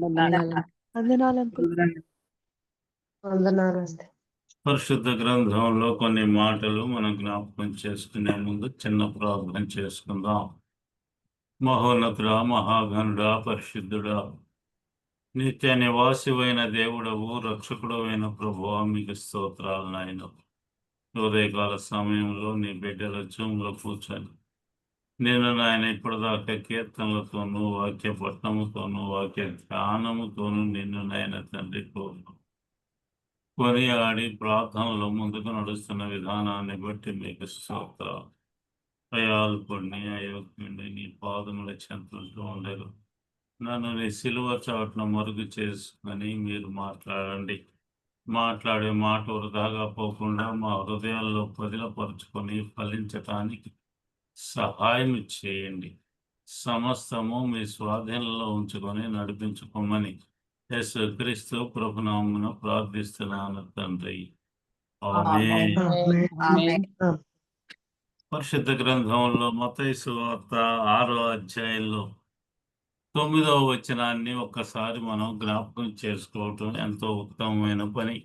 వందనాలండి. వందనాలు అంకుల్. వందనాలండి. పరిశుద్ధ గ్రంథంలో కొన్ని మాటలు మనం జ్ఞాపకం చేసుకునే ముందు చిన్న ప్రార్థన చేసుకుందాం. మహోన్నతుడా, మహాగణుడా, పరిశుద్ధుడా, నిత్య నివాసివైన దేవుడవు, రక్షకుడవైన ప్రభువా, మీకు స్తోత్రాలు నాయన. ఉదయకాల సమయంలో నీ బిడ్డల జూమ్లో కూర్చొని నేను నాయన ఇప్పటిదాకా కీర్తనలతోనూ, వాక్య పట్టణముతోనూ, వాక్య ధ్యానముతోనూ నిన్ను నాయన తండ్రి కొనియాడి ప్రార్థనలో ముందుకు నడుస్తున్న విధానాన్ని బట్టి మీకు స్తోత్రాలు. అయాల్పుణ్ణి, అయోగ్యుణ్ణి నీ పాదముల చెంతలతో ఉండరు. నన్ను నీ సిలువ చాటున మరుగు చేసుకొని మీరు మాట్లాడండి. మాట్లాడే మాట వృధాగా పోకుండా మా హృదయాల్లో పదిలపరుచుకొని ఫలించటానికి సహాయం చేయండి. సమస్తము మీ స్వాధీనంలో ఉంచుకొని నడిపించుకోమని యేసుక్రీస్తు ప్రభునామమున ప్రార్థిస్తున్నాను తండ్రి. ఆమేన్. ఆమేన్. పరిశుద్ధ గ్రంథంలో మత్తయి సువార్త 6వ అధ్యాయంలో 9వ వచనాన్ని ఒక్కసారి మనం జ్ఞాపకం చేసుకోవటం ఎంతో ఉత్తమమైన పని.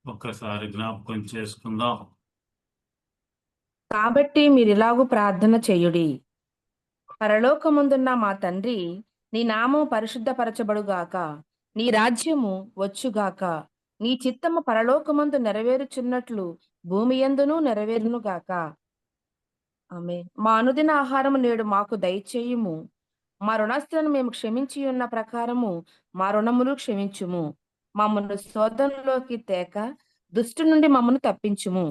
ఒక్కసారి జ్ఞాపకం చేసుకుందాం. కాబట్టి మీరిలాగు ప్రార్థన చేయుడి. పరలోకమందున్న మా తండ్రి, నీ నామము పరిశుద్ధపరచబడుగాక, నీ రాజ్యము వచ్చుగాక, నీ చిత్తము పరలోకమందు నెరవేరుచున్నట్లు భూమి యందును నెరవేరునుగాక. ఆమేన్. మా అనుదిన ఆహారము నేడు మాకు దయచేయుము. మా రుణస్థులను మేము క్షమించి ఉన్న ప్రకారము మా రుణములు క్షమించుము. మమ్మల్ని శోధనలోకి తేక దుష్టు నుండి మమ్మను తప్పించుము.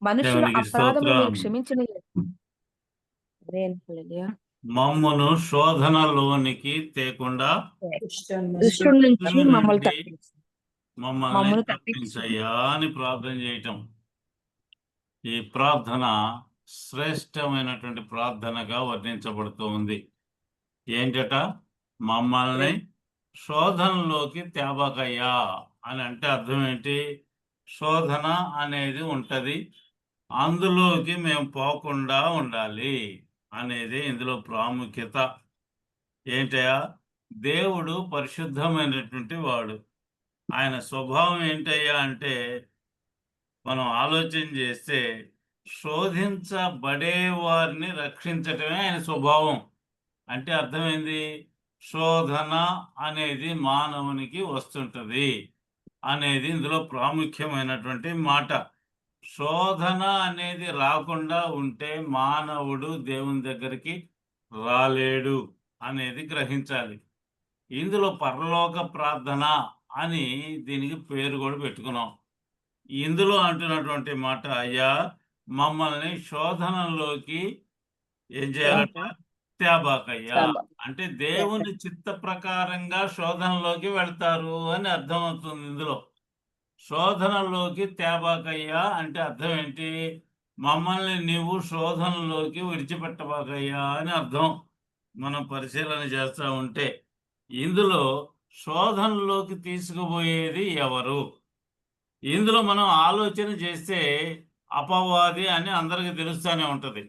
మనుషుల దేవునికి అపరాధములు మీరు స్తోత్రం. క్షమించిన హల్లెలూయా. మమ్మను శోధనలోనికి తేకుండా దుష్టుడి నుంచి దుష్టుని మమ్మల్ని నుండి తప్పించు. మమ్మల్ని మమ్మల్ని తప్పించయ్యా అని ప్రార్థన చేయటం. ఈ ప్రార్థన శ్రేష్టమైనటువంటి ప్రార్థనగా వర్ణించబడుతూ ఉంది. ఏంటట? మమ్మల్ని శోధనలోకి తేబకయ్యా అని అంటే అర్థం ఏంటి? శోధన అనేది ఉంటది, అందులోకి మేము పోకుండా ఉండాలి అనేది ఇందులో ప్రాముఖ్యత. ఏంటయ్యా? దేవుడు పరిశుద్ధమైనటువంటి వాడు. ఆయన స్వభావం ఏంటయ్యా అంటే మనం ఆలోచన చేస్తే శోధించబడే వారిని రక్షించటమే ఆయన స్వభావం. అంటే అర్థమైంది, శోధన అనేది మానవునికి వస్తుంటది అనేది ఇందులో ప్రాముఖ్యమైనటువంటి మాట. శోధన అనేది రాకుండా ఉంటే మానవుడు దేవుని దగ్గరికి రాలేడు అనేది గ్రహించాలి. ఇందులో పరలోక ప్రార్థన అని దీనికి పేరు కూడా పెట్టుకున్నాం. ఇందులో అంటున్నటువంటి మాట, అయ్యా మమ్మల్ని శోధనలోకి ఏం చేయాలట? తేబాకయ్యా. అంటే దేవుని చిత్త ప్రకారంగా శోధనలోకి వెళ్తారు అని అర్థమవుతుంది. ఇందులో శోధనలోకి తేబాకయ్యా అంటే అర్థం ఏంటి? మమ్మల్ని నీవు శోధనలోకి విడిచిపెట్టబాకయ్యా అని అర్థం. మనం పరిశీలన చేస్తూ ఉంటే ఇందులో శోధనలోకి తీసుకుపోయేది ఎవరు? ఇందులో మనం ఆలోచన చేస్తే అపవాది అని అందరికీ తెలుస్తూనే ఉంటది.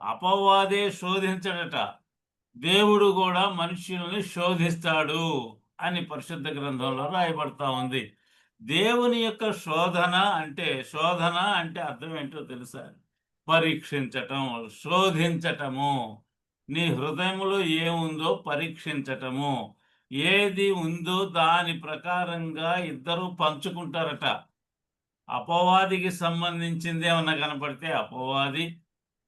అపవాదే శోధించడట, దేవుడు కూడా మనుష్యుల్ని శోధిస్తాడు అని పరిశుద్ధ గ్రంథంలో రాయబడతా ఉంది. దేవుని యొక్క శోధన అంటే అర్థం ఏంటో తెలుసా? పరీక్షించటం, శోధించటము. నీ హృదయంలో ఏముందో పరీక్షించటము. ఏది ఉందో దాని ప్రకారంగా ఇద్దరు పంచుకుంటారట. అపవాదికి సంబంధించింది ఏమన్నా కనపడితే అపవాది,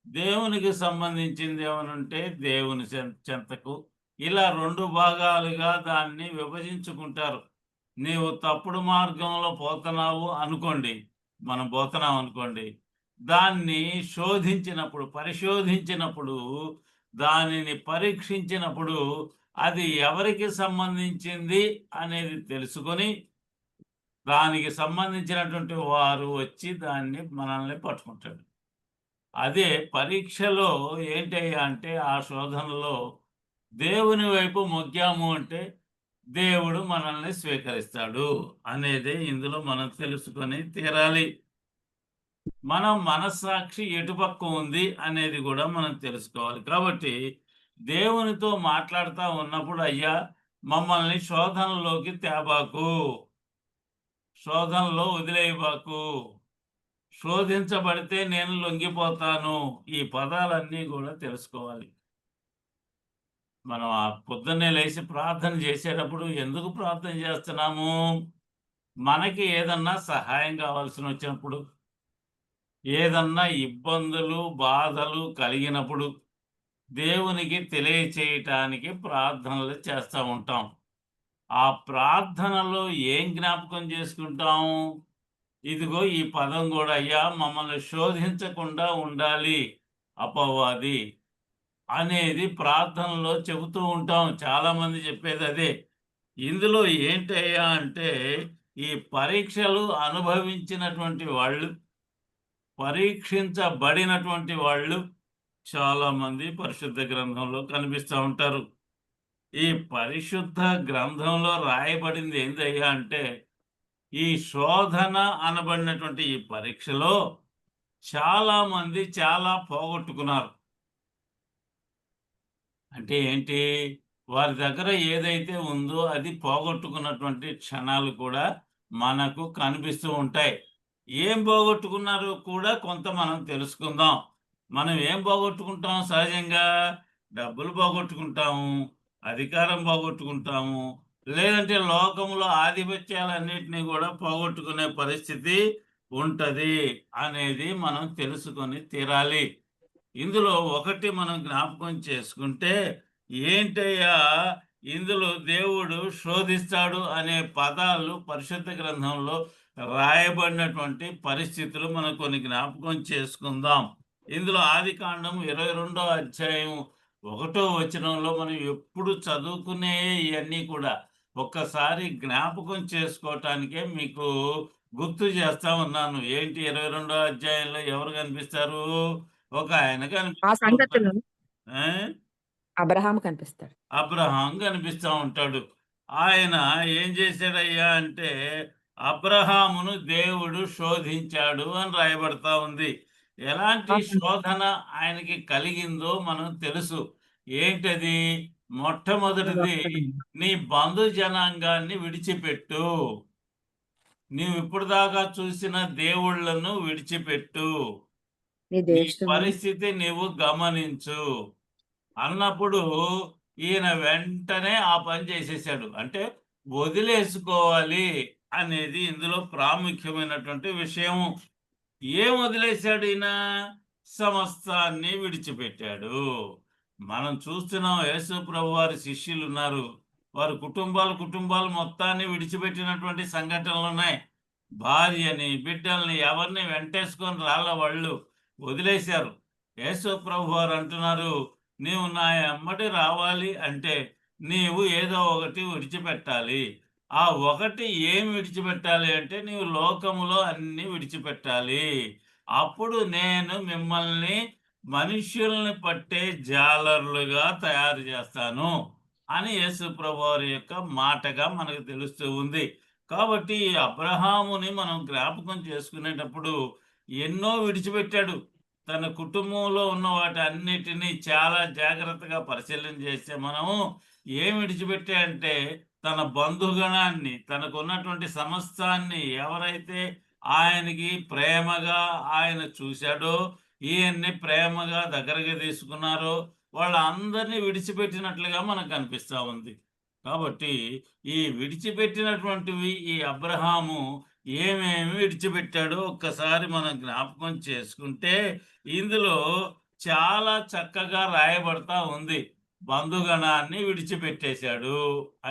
దేవునికి సంబంధించింది ఏమనుంటే దేవుని చెంతకు, ఇలా 2 భాగాలుగా దాన్ని విభజించుకుంటారు. నీవు తప్పుడు మార్గంలో పోతున్నావు అనుకోండి, మనం పోతున్నాం అనుకోండి, దాన్ని శోధించినప్పుడు, పరిశోధించినప్పుడు, దానిని పరీక్షించినప్పుడు అది ఎవరికి సంబంధించింది అనేది తెలుసుకొని దానికి సంబంధించినటువంటి వారు వచ్చి దాన్ని మనల్ని పట్టుకుంటాడు. అదే పరీక్షలో ఏంటయ్యా అంటే ఆ శోధనలో దేవుని వైపు మొగ్గాము అంటే దేవుడు మనల్ని స్వీకరిస్తాడు అనేది ఇందులో మనం తెలుసుకొని తీరాలి. మనం మనస్సాక్షి ఎటుపక్క ఉంది అనేది కూడా మనం తెలుసుకోవాలి. కాబట్టి దేవునితో మాట్లాడుతూ ఉన్నప్పుడు, అయ్యా మమ్మల్ని శోధనలోకి తేబాకు, శోధనలో వదిలేయబాకు, శోధించబడితే నేను లొంగిపోతాను. ఈ పదాలన్నీ కూడా తెలుసుకోవాలి. మనం ఆ పొద్దున్నే లేచి ప్రార్థన చేసేటప్పుడు ఎందుకు ప్రార్థన చేస్తున్నాము? మనకి ఏదన్నా సహాయం కావాల్సి వచ్చినప్పుడు, ఏదన్నా ఇబ్బందులు, బాధలు కలిగినప్పుడు దేవునికి తెలియచేయటానికి ప్రార్థనలు చేస్తూ ఉంటాం. ఆ ప్రార్థనలో ఏం జ్ఞాపకం చేసుకుంటాం? ఇదిగో ఈ పదం కూడా, అయ్యా మమ్మల్ని శోధించకుండా ఉండాలి అపవాది అనేది ప్రార్థనలో చెబుతూ ఉంటాం. చాలామంది చెప్పేది అదే. ఇందులో ఏంటయ్యా అంటే, ఈ పరీక్షలు అనుభవించినటువంటి వాళ్ళు, పరీక్షించబడినటువంటి వాళ్ళు చాలామంది పరిశుద్ధ గ్రంథంలో కనిపిస్తూ ఉంటారు. ఈ పరిశుద్ధ గ్రంథంలో రాయబడింది ఏందయ్యా అంటే, ఈ శోధన అనబడినటువంటి ఈ పరీక్షలో చాలామంది చాలా పోగొట్టుకున్నారు. అంటే ఏంటి? వారి దగ్గర ఏదైతే ఉందో అది పోగొట్టుకున్నటువంటి క్షణాలు కూడా మనకు కనిపిస్తూ ఉంటాయి. ఏం పోగొట్టుకున్నారో కూడా కొంత మనం తెలుసుకుందాం. మనం ఏం పోగొట్టుకుంటాం సహజంగా? డబ్బులు పోగొట్టుకుంటాము, అధికారం పోగొట్టుకుంటాము, లేదంటే లోకంలో ఆధిపత్యాలన్నిటినీ కూడా పోగొట్టుకునే పరిస్థితి ఉంటది అనేది మనం తెలుసుకొని తీరాలి. ఇందులో ఒకటి మనం జ్ఞాపకం చేసుకుంటే, ఏంటయ్యా ఇందులో దేవుడు శోధిస్తాడు అనే పదాలు పరిశుద్ధ గ్రంథంలో రాయబడినటువంటి పరిస్థితులు మనం కొన్ని జ్ఞాపకం చేసుకుందాం. ఇందులో ఆదికాండం 22వ అధ్యాయం 1వ వచనంలో మనం ఎప్పుడు చదువుకునే ఇవన్నీ కూడా ఒక్కసారి జ్ఞాపకం చేసుకోవటానికే మీకు గుర్తు చేస్తా ఉన్నాను. ఏంటి 22వ అధ్యాయంలో ఎవరు కనిపిస్తారు? ఒక ఆయన ఆ కనిపిస్తూ సంగతిలో ఉంటాడు. ఆ? అబ్రహాం కనిపిస్తాడు. అబ్రహాం కనిపిస్తూ ఉంటాడు. ఆయన ఏం చేశాడయ్యా అంటే, అబ్రహామును దేవుడు శోధించాడు అని రాయబడతా ఉంది. ఎలాంటి ఆ శోధన ఆయనకి కలిగిందో మనం తెలుసు. ఏంటది? మొట్టమొదటిది, నీ బంధు జనాంగాన్ని విడిచిపెట్టు, నీవు ఇప్పుడు దాకా చూసిన దేవుళ్ళను విడిచిపెట్టు, నీ నీ దేశము పరిస్థితి నీవు గమనించు అన్నప్పుడు ఈయన వెంటనే ఆ పని చేసేసాడు. అంటే వదిలేసుకోవాలి అనేది ఇందులో ప్రాముఖ్యమైనటువంటి విషయం. ఏం వదిలేశాడు ఈయన? సమస్తాన్ని విడిచిపెట్టాడు. మనం చూస్తున్నాం, యేసు ప్రభు వారి శిష్యులు ఉన్నారు, వారు కుటుంబాలు మొత్తాన్ని విడిచిపెట్టినటువంటి సంఘటనలు ఉన్నాయి. భార్యని, బిడ్డల్ని ఎవరిని వెంటేసుకొని రాళ్ళ వాళ్ళు వదిలేశారు. యేసు ప్రభు వారు అంటున్నారు, నీవు నా ఎమ్మటి రావాలి అంటే నీవు ఏదో ఒకటి విడిచిపెట్టాలి. ఆ ఒకటి ఏం విడిచిపెట్టాలి అంటే, నీవు లోకములో అన్ని విడిచిపెట్టాలి. అప్పుడు నేను మిమ్మల్ని మనుష్యుల్ని పట్టే జాలర్లుగా తయారు చేస్తాను అని యేసు ప్రభువారి యొక్క మాటగా మనకు తెలుస్తూ ఉంది. కాబట్టి ఈ అబ్రహాముని మనం జ్ఞాపకం చేసుకునేటప్పుడు ఎన్నో విడిచిపెట్టాడు. తన కుటుంబంలో ఉన్న వాటి అన్నిటినీ చాలా జాగ్రత్తగా పరిశీలన చేస్తే మనము ఏం విడిచిపెట్టాయంటే, తన బంధుగణాన్ని, తనకున్నటువంటి సమస్తాన్ని, ఎవరైతే ఆయనకి ప్రేమగా ఆయన చూశాడో, ఈయన్ని ప్రేమగా దగ్గరగా తీసుకున్నారో వాళ్ళందరినీ విడిచిపెట్టినట్లుగా మనకు కనిపిస్తూ ఉంది. కాబట్టి ఈ విడిచిపెట్టినటువంటివి ఈ అబ్రహాము ఏమేమి విడిచిపెట్టాడో ఒక్కసారి మనం జ్ఞాపకం చేసుకుంటే, ఇందులో చాలా చక్కగా రాయబడతా ఉంది. బంధుగణాన్ని విడిచిపెట్టేశాడు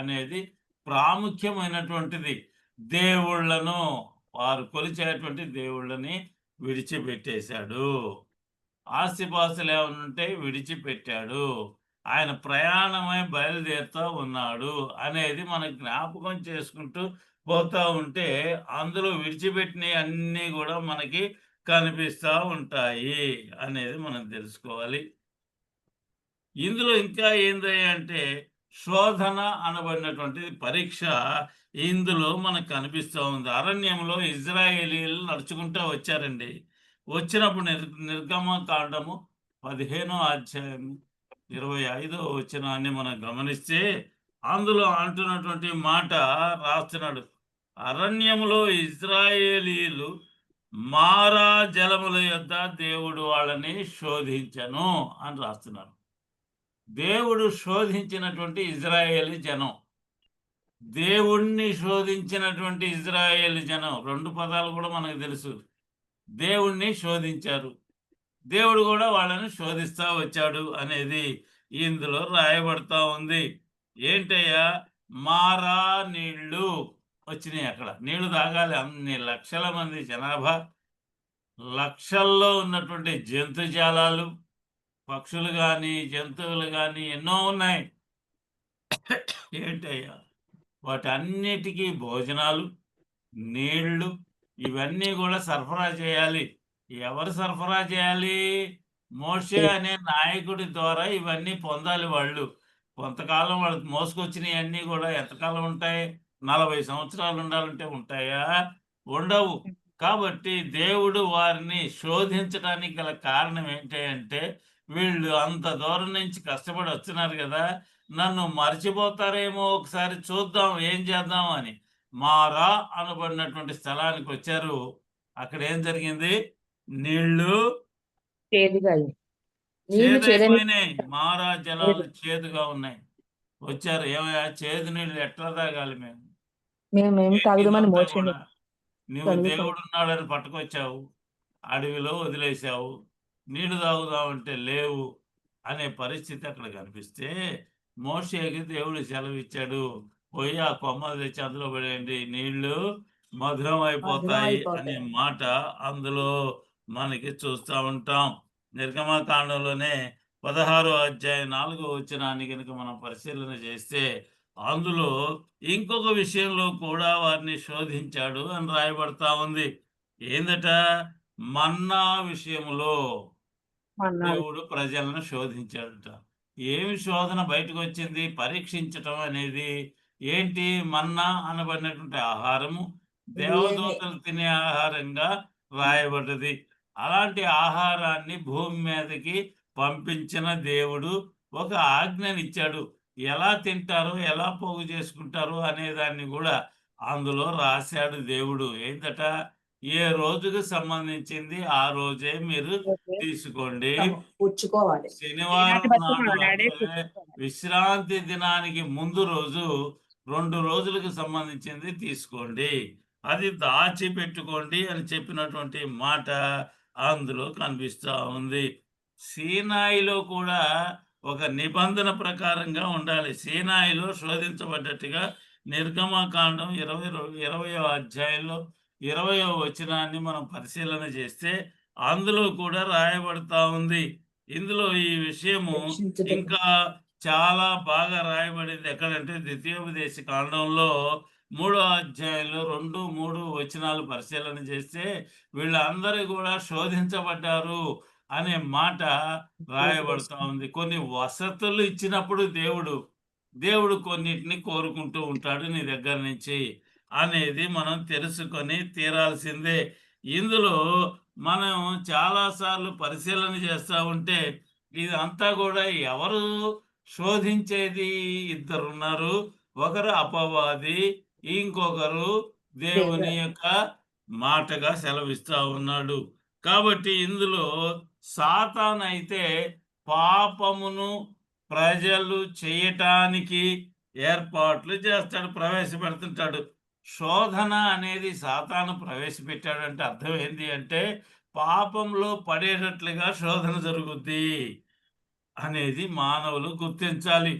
అనేది ప్రాముఖ్యమైనటువంటిది. దేవుళ్ళను, వారు కొలిచేటువంటి దేవుళ్ళని విడిచిపెట్టేశాడు. ఆస్తిపాస్తులు ఏమైనా ఉంటే విడిచిపెట్టాడు. ఆయన ప్రయాణమై బయలుదేరుతూ ఉన్నాడు అనేది మనం జ్ఞాపకం చేసుకుంటూ పోతా ఉంటే, అందులో విడిచిపెట్టినవి అన్నీ కూడా మనకి కనిపిస్తూ ఉంటాయి అనేది మనం తెలుసుకోవాలి. ఇందులో ఇంకా ఏందయ్యా అంటే, శోధన అనబడినటువంటిది పరీక్ష ఇందులో మనకు కనిపిస్తూ ఉంది. అరణ్యంలో ఇజ్రాయేలీలు నడుచుకుంటూ వచ్చారండి. వచ్చినప్పుడు నిర్గమకాండము 15వ అధ్యాయము 25వ వచనాన్ని మనం గమనిస్తే, అందులో అంటున్నటువంటి మాట రాస్తున్నాడు. అరణ్యములో ఇజ్రాయేలీలు మారా జలముల యొద్ద దేవుడు వాళ్ళని శోధించను అని రాస్తున్నారు. దేవుడు శోధించినటువంటి ఇజ్రాయేలీ జనం, దేవుణ్ణి శోధించినటువంటి ఇజ్రాయేలీ జనం, రెండు పదాలు కూడా మనకు తెలుసు. దేవుణ్ణి శోధించారు, దేవుడు కూడా వాళ్ళని శోధిస్తా వచ్చాడు అనేది ఇందులో రాయబడతా ఉంది. ఏంటయ్యా? మారా నీళ్లు వచ్చినాయి. అక్కడ నీళ్లు తాగాలి అన్ని లక్షల మంది జనాభా, లక్షల్లో ఉన్నటువంటి జంతుజాలాలు, పక్షులు కానీ జంతువులు కానీ ఎన్నో ఉన్నాయి. ఏంటయ్యా? వాటన్నిటికీ భోజనాలు, నీళ్లు ఇవన్నీ కూడా సరఫరా చేయాలి. ఎవరు సరఫరా చేయాలి? మోషే అనే నాయకుడి ద్వారా ఇవన్నీ పొందాలి వాళ్ళు. కొంతకాలం వాళ్ళు మోసుకొచ్చినవన్నీ కూడా ఎంతకాలం ఉంటాయి? 40 సంవత్సరాలు ఉండాలంటే ఉంటాయా? ఉండవు. కాబట్టి దేవుడు వారిని శోధించడానికి గల కారణం ఏంటి అంటే, వీళ్ళు అంత దూరం నుంచి కష్టపడి వస్తున్నారు కదా, నన్ను మర్చిపోతారేమో, ఒకసారి చూద్దాం ఏం చేద్దాం అని మారా అనబడినటువంటి స్థలానికి వచ్చారు. అక్కడ ఏం జరిగింది? నీళ్లు చేదుగా అయ్యి. నీళ్లు చేదని చేదైపోయినాయి. మారా జలాలు చేదుగా ఉన్నాయి. వచ్చారు. ఏమయ్యా, చేదు నీళ్ళు ఎట్లా తాగాలి మేము? మేము ఏంటి తాగుదామని ఇదంతా మోషన్ కూడా? నువ్వు కలుగుతాం. దేవుడు ఉన్నాడని పట్టుకొచ్చావు, అడవిలో వదిలేశావు, నీళ్లు తాగుదామంటే లేవు అనే పరిస్థితి అక్కడ కనిపిస్తే, మోషేకి దేవుడు సెలవిచ్చాడు, పోయి ఆ కొమ్మలు తెచ్చి అందులో పడేయండి, నీళ్లు మధురం అయిపోతాయి అనే మాట అందులో మనకి చూస్తూ ఉంటాం. నిర్గమకాండంలోనే 16వ అధ్యాయం 4వ వచనాన్ని కనుక మనం పరిశీలన చేస్తే, అందులో ఇంకొక విషయంలో కూడా వారిని శోధించాడు అని రాయబడతా ఉంది. ఏందట? మన్నా విషయంలో దేవుడు ప్రజలను శోధించాడట. ఏమి శోధన బయటకు వచ్చింది? పరీక్షించటం అనేది ఏంటి? మన్నా అనబడినటువంటి ఆహారము దేవదూతలు తినే ఆహారంగా రాయబడ్డది. అలాంటి ఆహారాన్ని భూమి మీదకి పంపించిన దేవుడు ఒక ఆజ్ఞనిచ్చాడు. ఎలా తింటారో, ఎలా పోగు చేసుకుంటారో అనే దాన్ని కూడా అందులో రాశాడు దేవుడు. ఏంటట? ఏ రోజుకు సంబంధించింది ఆ రోజే మీరు తీసుకోండి. పుచ్చుకోవాలి. శనివారం నాడు అంటే విశ్రాంతి దినానికి ముందు రోజు 2 రోజులకు సంబంధించింది తీసుకోండి, అది దాచిపెట్టుకోండి అని చెప్పినటువంటి మాట అందులో కనిపిస్తూ ఉంది. సీనాయిలో కూడా ఒక నిబంధన ప్రకారంగా ఉండాలి. సీనాయిలో శోధించబడ్డట్టుగా నిర్గమకాండం 20వ అధ్యాయంలో 20వ వచనాన్ని మనం పరిశీలన చేస్తే అందులో కూడా రాయబడతా ఉంది. ఇందులో ఈ విషయము ఇంకా చాలా బాగా రాయబడింది. ఎక్కడంటే ద్వితీయోపదేశ కాండంలో 3వ అధ్యాయంలో 2, 3 వచనాలు పరిశీలన చేస్తే వీళ్ళందరూ కూడా శోధించబడ్డారు అనే మాట రాయబడతా ఉంది. కొన్ని వసతులు ఇచ్చినప్పుడు దేవుడు కొన్నిటిని కోరుకుంటూ ఉంటాడు నీ దగ్గర నుంచి అనేది మనం తెలుసుకొని తీరాల్సిందే. ఇందులో మనం చాలాసార్లు పరిశీలన చేస్తూ ఉంటే ఇదంతా కూడా ఎవరు శోధించేది? ఇద్దరున్నారు. ఒకరు అపవాది, ఇంకొకరు దేవుని యొక్క మాటగా సెలవిస్తా ఉన్నాడు. కాబట్టి ఇందులో సాతానైతే పాపమును ప్రజలు చేయటానికి ఏర్పాట్లు చేస్తాడు, ప్రవేశపెడుతుంటాడు. శోధన అనేది సాతాను ప్రవేశపెట్టాడంటే అర్థం ఏంటి అంటే, పాపంలో పడేటట్లుగా శోధన జరుగుద్ది అనేది మానవులు గుర్తించాలి.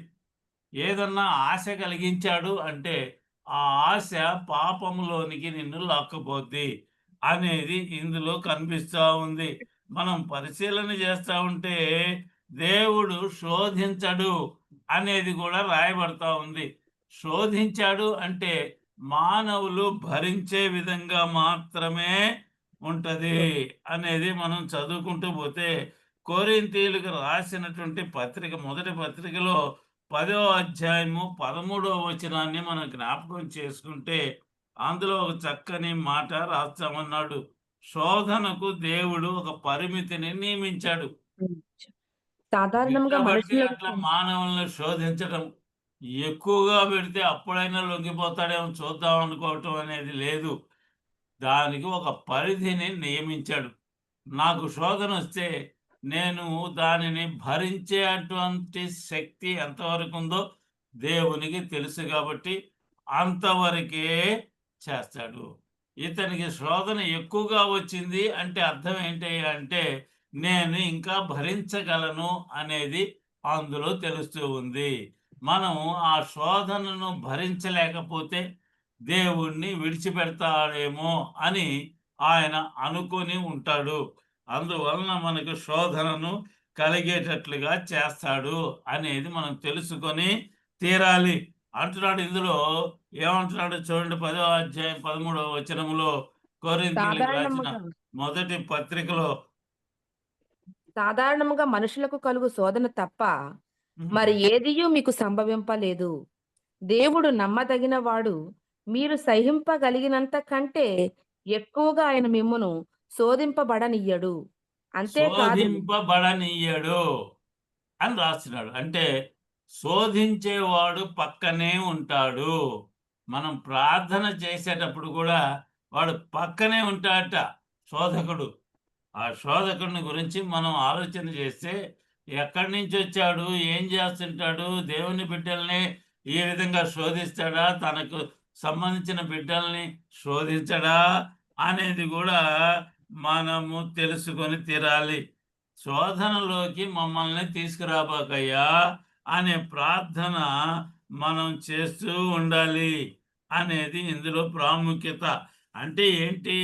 ఏదన్నా ఆశ కలిగించాడు అంటే ఆ ఆశ పాపంలోనికి నిన్ను లాక్కుపోద్ది అనేది ఇందులో కనిపిస్తూ ఉంది. మనం పరిశీలన చేస్తూ ఉంటే దేవుడు శోధించడు అనేది కూడా రాయబడతా ఉంది. శోధించాడు అంటే మానవులు భరించే విధంగా మాత్రమే ఉంటది అనేది మనం చదువుకుంటూ పోతే, కొరింథీయులకు రాసినటువంటి పత్రిక, మొదటి పత్రికలో 10వ అధ్యాయము 13వ వచనాన్ని మనం జ్ఞాపకం చేసుకుంటే అందులో ఒక చక్కని మాట రాస్తామన్నాడు. శోధనకు దేవుడు ఒక పరిమితిని నియమించాడు. సాధారణంగా ఎట్లా పడితే మనుషులు అట్లా మానవులను శోధించడం ఎక్కువగా పెడితే అప్పుడైనా లొంగిపోతాడేమో చూద్దాం అనుకోవటం అనేది లేదు. దానికి ఒక పరిధిని నియమించాడు. నాకు శోధన వస్తే నేను దానిని భరించేటువంటి శక్తి ఎంతవరకు ఉందో దేవునికి తెలుసు కాబట్టి అంతవరకే చేస్తాడు. ఇతనికి శోధన ఎక్కువగా వచ్చింది అంటే అర్థం ఏంటి అంటే నేను ఇంకా భరించగలను అనేది అందులో తెలుస్తూ ఉంది. మనం ఆ శోధనను భరించలేకపోతే దేవుణ్ణి విడిచిపెడతాడేమో అని ఆయన అనుకొని ఉంటాడు. అందువలన మనకు శోధనను కలిగేటట్లుగా చేస్తాడు అనేది మనం తెలుసుకొని తీరాలి అంటున్నాడు. ఇందులో ఏమంటున్నాడు చూడండి, 10వ అధ్యాయం 13వ వచనములో కొరింథీయులకు రాసిన సాధారణముగా మొదటి పత్రికలో సాధారణముగా మనుషులకు కలుగు శోధన తప్ప మరి ఏదియూ మీకు సంభవింపలేదు. దేవుడు నమ్మదగిన వాడు, మీరు సహింపగలిగినంత కంటే ఎక్కువగా ఆయన మిమ్మును శోధింపబడనియ్యడు. అంతేకాదు శోధింపబడనీయడు అని రాస్తున్నాడు. అంటే శోధించేవాడు పక్కనే ఉంటాడు. మనం ప్రార్థన చేసేటప్పుడు కూడా వాడు పక్కనే ఉంటాడట శోధకుడు. ఆ శోధకుడిని గురించి మనం ఆలోచన చేస్తే ఎక్కడి నుంచి వచ్చాడు, ఏం చేస్తుంటాడు, దేవుని బిడ్డల్ని ఈ విధంగా శోధిస్తాడా, తనకు సంబంధించిన బిడ్డల్ని శోధించడా అనేది కూడా మనము తెలుసుకొని తీరాలి. శోధనలోకి మమ్మల్ని తీసుకురాబాకయ్యా అనే ప్రార్థన మనం చేస్తూ ఉండాలి అనేది ఇందులో ప్రాముఖ్యత. అంటే ఏంటి,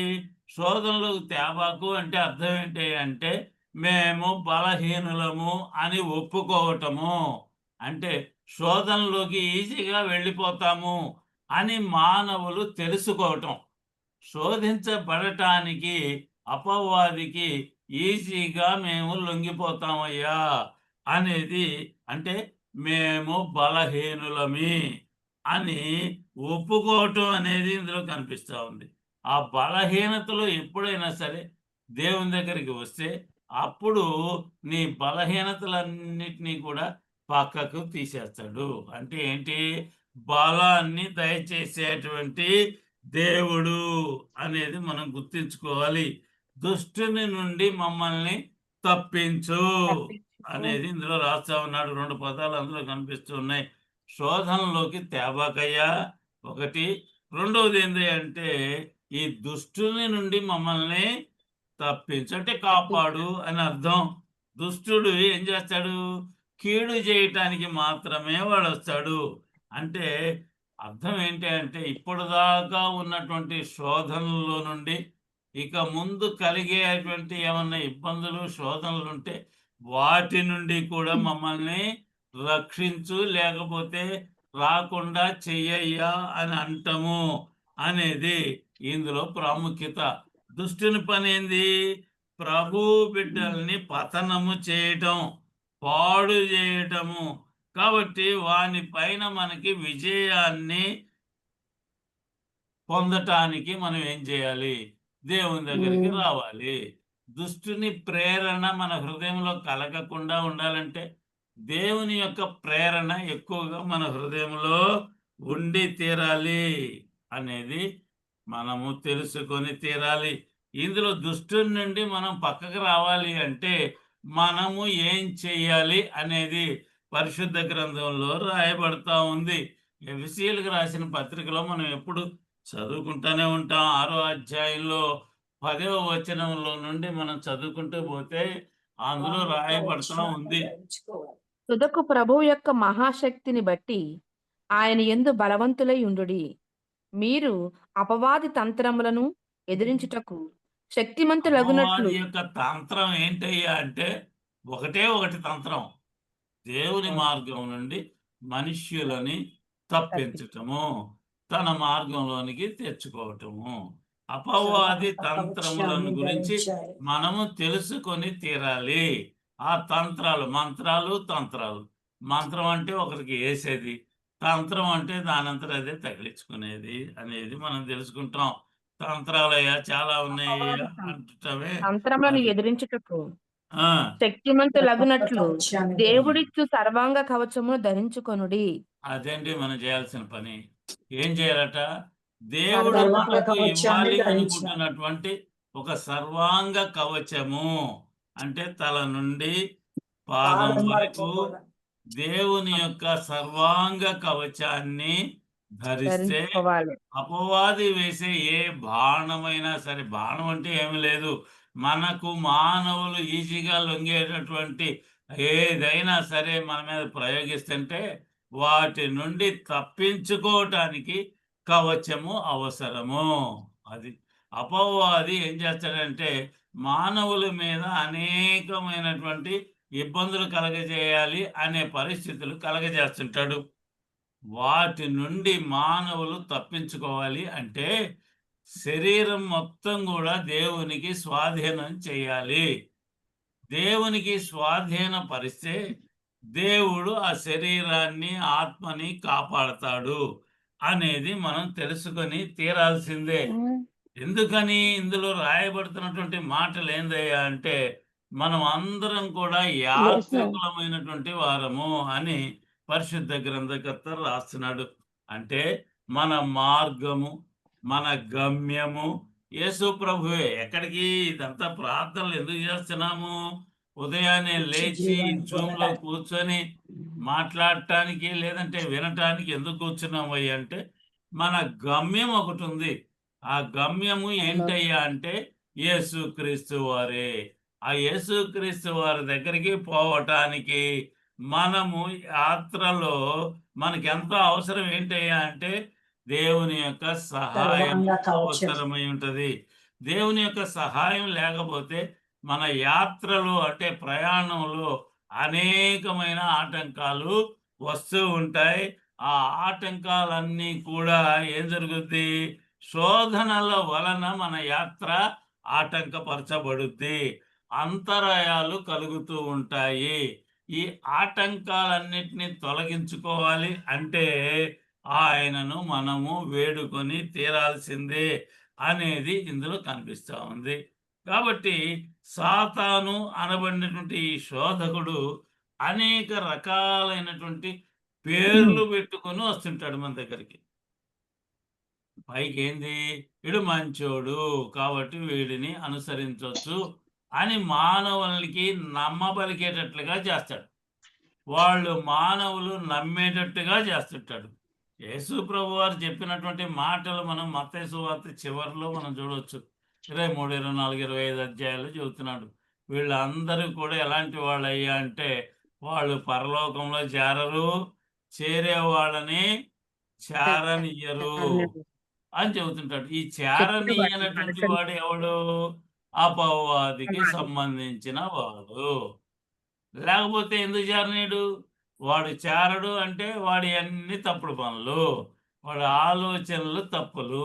శోధనలోకి తేబాకు అంటే అర్థం ఏంటి అంటే మేము బలహీనులము అని ఒప్పుకోవటము. అంటే శోధనలోకి ఈజీగా వెళ్ళిపోతాము అని మానవులు తెలుసుకోవటం. శోధించబడటానికి అపవాదికి ఈజీగా మేము లొంగిపోతామయ్యా అనేది అంటే మేము బలహీనులమి అని ఒప్పుకోవటం అనేది ఇందులో కనిపిస్తూ ఉంది. ఆ బలహీనతలో ఎప్పుడైనా సరే దేవుని దగ్గరికి వస్తే అప్పుడు నీ బలహీనతలన్నిటినీ కూడా పక్కకు తీసేస్తాడు. అంటే ఏంటి, బలాన్ని దయచేసేటువంటి దేవుడు అనేది మనం గుర్తించుకోవాలి. దుష్టుని నుండి మమ్మల్ని తప్పించు అనేది ఇందులో రాస్తా ఉన్నాడు. 2 పదాలు అందులో కనిపిస్తూ ఉన్నాయి. శోధనలోకి తేబాకయ్యా ఒకటి, రెండవది ఏంటి అంటే ఈ దుష్టుని నుండి మమ్మల్ని తప్పించు అంటే కాపాడు అని అర్థం. దుష్టుడు ఏం చేస్తాడు, కీడు చేయటానికి మాత్రమే వాడు వస్తాడు. అంటే అర్థం ఏంటి అంటే ఇప్పటిదాకా ఉన్నటువంటి శోధనలో నుండి ఇక ముందు కలిగేటువంటి ఏమన్నా ఇబ్బందులు శోధనలు ఉంటే వాటి నుండి కూడా మమ్మల్ని రక్షించు, లేకపోతే రాకుండా చెయ్యయ్యా అని అంటము అనేది ఇందులో ప్రాముఖ్యత. దుష్టుని పని ఏంది, ప్రభు బిడ్డల్ని పతనము చేయటం, పాడు చేయటము. కాబట్టి వాని పైన మనకి విజయాన్ని పొందటానికి మనం ఏం చేయాలి, దేవుని దగ్గరికి రావాలి. దుష్టుని ప్రేరణ మన హృదయంలో కలగకుండా ఉండాలంటే దేవుని యొక్క ప్రేరణ ఎక్కువగా మన హృదయంలో ఉండి తీరాలి అనేది మనము తెలుసుకొని తీరాలి. ఇందులో దుష్టుని నుండి మనం పక్కకు రావాలి అంటే మనము ఏం చెయ్యాలి అనేది పరిశుద్ధ గ్రంథంలో రాయబడతా ఉంది. ఎఫెసీయులకు రాసిన పత్రికలో మనం ఎప్పుడు చదువుకుంటూనే ఉంటాం. 6వ అధ్యాయంలో 10వ వచనంలో నుండి మనం చదువుకుంటూ పోతే అందులో రాయబడతా ఉంది. తుదకు ప్రభువు యొక్క మహాశక్తిని బట్టి ఆయన యందు బలవంతులై ఉండుడి. మీరు అపవాది తంత్రములను ఎదిరించుటకు శక్తిమంతులగునట్లు. అపవాది యొక్క తంత్రం ఏంటయ్యా అంటే ఒకటి తంత్రం, దేవుని మార్గం నుండి మనుష్యులని తప్పించటము, తన మార్గంలోనికి తెచ్చుకోవటము. అపవాది తంత్రములను గురించి మనము తెలుసుకొని తీరాలి. ఆ తంత్రాలు, మంత్రాలు, తంత్రాలు. మంత్రం అంటే ఒకరికి వేసేది, తంత్రం అంటే దానంతట అదే తగిలించుకునేది అనేది మనం తెలుసుకుంటాం. తంత్రాలయ్యా చాలా ఉన్నాయి అంటమే. తంత్రములను ఎదిరించుటకు ఆ శక్తిమంతులగునట్లు దేవుడిచ్చు సర్వాంగ కవచమును ధరించుకొనుడి. అదేంటి మనం చేయాల్సిన పని. ఏం చేయాలట? దేవుడు సర్వ మనకు కవచాన్ని ఇవ్వాలి ధరించాలి. అనుకుంటున్నటువంటి ఒక సర్వాంగ కవచము. అంటే తల నుండి పాదం పాదం వరకు వరకు కూడా. దేవుని యొక్క సర్వాంగ కవచాన్ని ధరిస్తే ధరించుకోవాలి. అపవాది వేసే ఏ బాణమైనా సరే, బాణం అంటే ఏమి లేదు, మనకు మానవులు ఈజీగా లొంగేటటువంటి ఏదైనా సరే మన మీద ప్రయోగిస్తుంటే వాటి నుండి తప్పించుకోవటానికి కవచము అవసరము. అది అపవాది ఏం చేస్తాడంటే మానవుల మీద అనేకమైనటువంటి ఇబ్బందులు కలగజేయాలి అనే పరిస్థితులు కలగజేస్తుంటాడు. వాటి నుండి మానవులు తప్పించుకోవాలి అంటే శరీరం మొత్తం కూడా దేవునికి స్వాధీనం చేయాలి. దేవునికి స్వాధీనపరిస్తే దేవుడు ఆ శరీరాన్ని, ఆత్మని కాపాడతాడు అనేది మనం తెలుసుకొని తీరాల్సిందే. ఎందుకని ఇందులో రాయబడుతున్నటువంటి మాటలు ఏందయ్యా అంటే మనం అందరం కూడా యాత్రికులమైనటువంటి వారము అని పరిశుద్ధ గ్రంథకర్త రాస్తున్నాడు. అంటే మన మార్గము, మన గమ్యము యేసు ప్రభువే. ఎక్కడికి? ఇదంతా ప్రార్థనలు ఎందుకు చేస్తున్నాము? ఉదయాన్నే లేచి జూమ్ లో కూర్చొని మాట్లాడటానికి లేదంటే వినటానికి ఎందుకు కూర్చున్నాము అంటే మన గమ్యం ఒకటి ఉంది. ఆ గమ్యము ఏంటయ్యా అంటే యేసుక్రీస్తు వారే. ఆ యేసుక్రీస్తు వారి దగ్గరికి పోవటానికి మనము యాత్రలో మనకెంతో అవసరం ఏంటయ్యా అంటే దేవుని యొక్క సహాయం సర్వాంగ కవచం. అవసరమై ఉంటది. దేవుని యొక్క సహాయం లేకపోతే మన యాత్రలు అంటే ప్రయాణంలో అనేకమైన ఆటంకాలు వస్తూ ఉంటాయి. ఆ ఆటంకాలన్నీ కూడా ఏం జరుగుద్ది? శోధనల వలన మన యాత్ర ఆటంకపరచబడుద్ది. అంతరాయాలు కలుగుతూ ఉంటాయి. ఈ ఆటంకాలన్నిటిని తొలగించుకోవాలి అంటే ఆయనను మనము వేడుకొని తీరాల్సిందే అనేది ఇందులో కనిపిస్తూ ఉంది. కాబట్టి సాతాను అనబడినటువంటి ఈ శోధకుడు అనేక రకాలైనటువంటి పేర్లు పెట్టుకొని వస్తుంటాడు మన దగ్గరికి. పైకి ఏంది? వీడు మంచోడు కాబట్టి వీడిని అనుసరించవచ్చు అని మానవులకి నమ్మబలికేటట్లుగా చేస్తాడు. వాళ్ళు మానవులు నమ్మేటట్టుగా చేస్తుంటాడు. యేసు ప్రభు వారు చెప్పినటువంటి మాటలు మనం మత్తయి సువార్త చివరిలో మనం చూడవచ్చు. 23, 24, 25 అధ్యాయాలు చెబుతున్నాడు. వీళ్ళందరూ కూడా ఎలాంటి వాళ్ళయ్యా అంటే వాళ్ళు పరలోకంలో చేరరు, చేరే వాళ్ళని చేరనియ్యరు అని చెబుతుంటాడు. ఈ చేరనియ్యనటువంటి వాడు ఎవడు? అపవాదికి సంబంధించిన వాడు. లేకపోతే ఎందుకు చేరనీడు? వాడు చేరడు అంటే వాడి అన్ని తప్పుడు పనులు, వాడి ఆలోచనలు తప్పులు,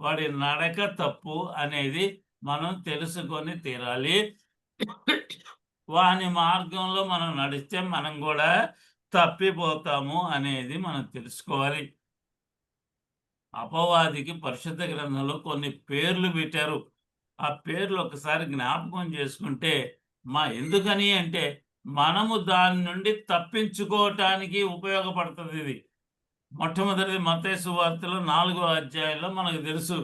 వాడి నడక తప్పు అనేది మనం తెలుసుకొని తీరాలి. వాని మార్గంలో మనం నడిస్తే మనం కూడా తప్పిపోతాము అనేది మనం తెలుసుకోవాలి. అపవాదికి పరిశుద్ధ గ్రంథంలో కొన్ని పేర్లు పెట్టారు. ఆ పేర్లు ఒకసారి జ్ఞాపకం చేసుకుంటే ఎందుకని అంటే మనము దాని నుండి తప్పించుకోవటానికి ఉపయోగపడుతుంది ఇది. మొట్టమొదటిది మత్తయి సువార్తలో 4వ అధ్యాయంలో మనకు తెలుసు,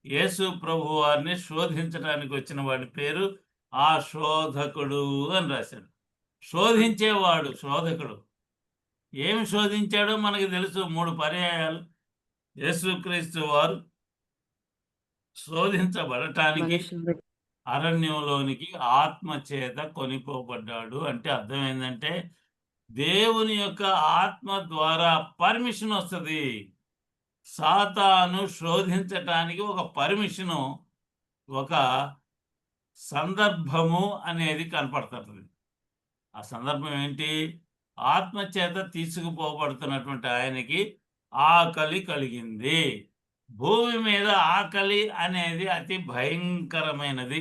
యేసు ప్రభు వారిని శోధించడానికి వచ్చిన వాడి పేరు ఆ శోధకుడు అని రాశాడు. శోధించేవాడు శోధకుడు. ఏమి శోధించాడో మనకు తెలుసు. 3 పర్యాయాలు యేసుక్రీస్తు వారు శోధించబడటానికి అరణ్యంలోనికి ఆత్మ చేత కొనిపోబడ్డాడు. అంటే అర్థం ఏంటంటే దేవుని యొక్క ఆత్మ ద్వారా పర్మిషన్ వస్తుంది. సాతాను శోధించటానికి ఒక పర్మిషను, ఒక సందర్భము అనేది కనపడుతుంది. ఆ సందర్భం ఏంటి? ఆత్మ చేత తీసుకుపోబడుతున్నటువంటి ఆయనకి ఆకలి కలిగింది. భూమి మీద ఆకలి అనేది అతి భయంకరమైనది.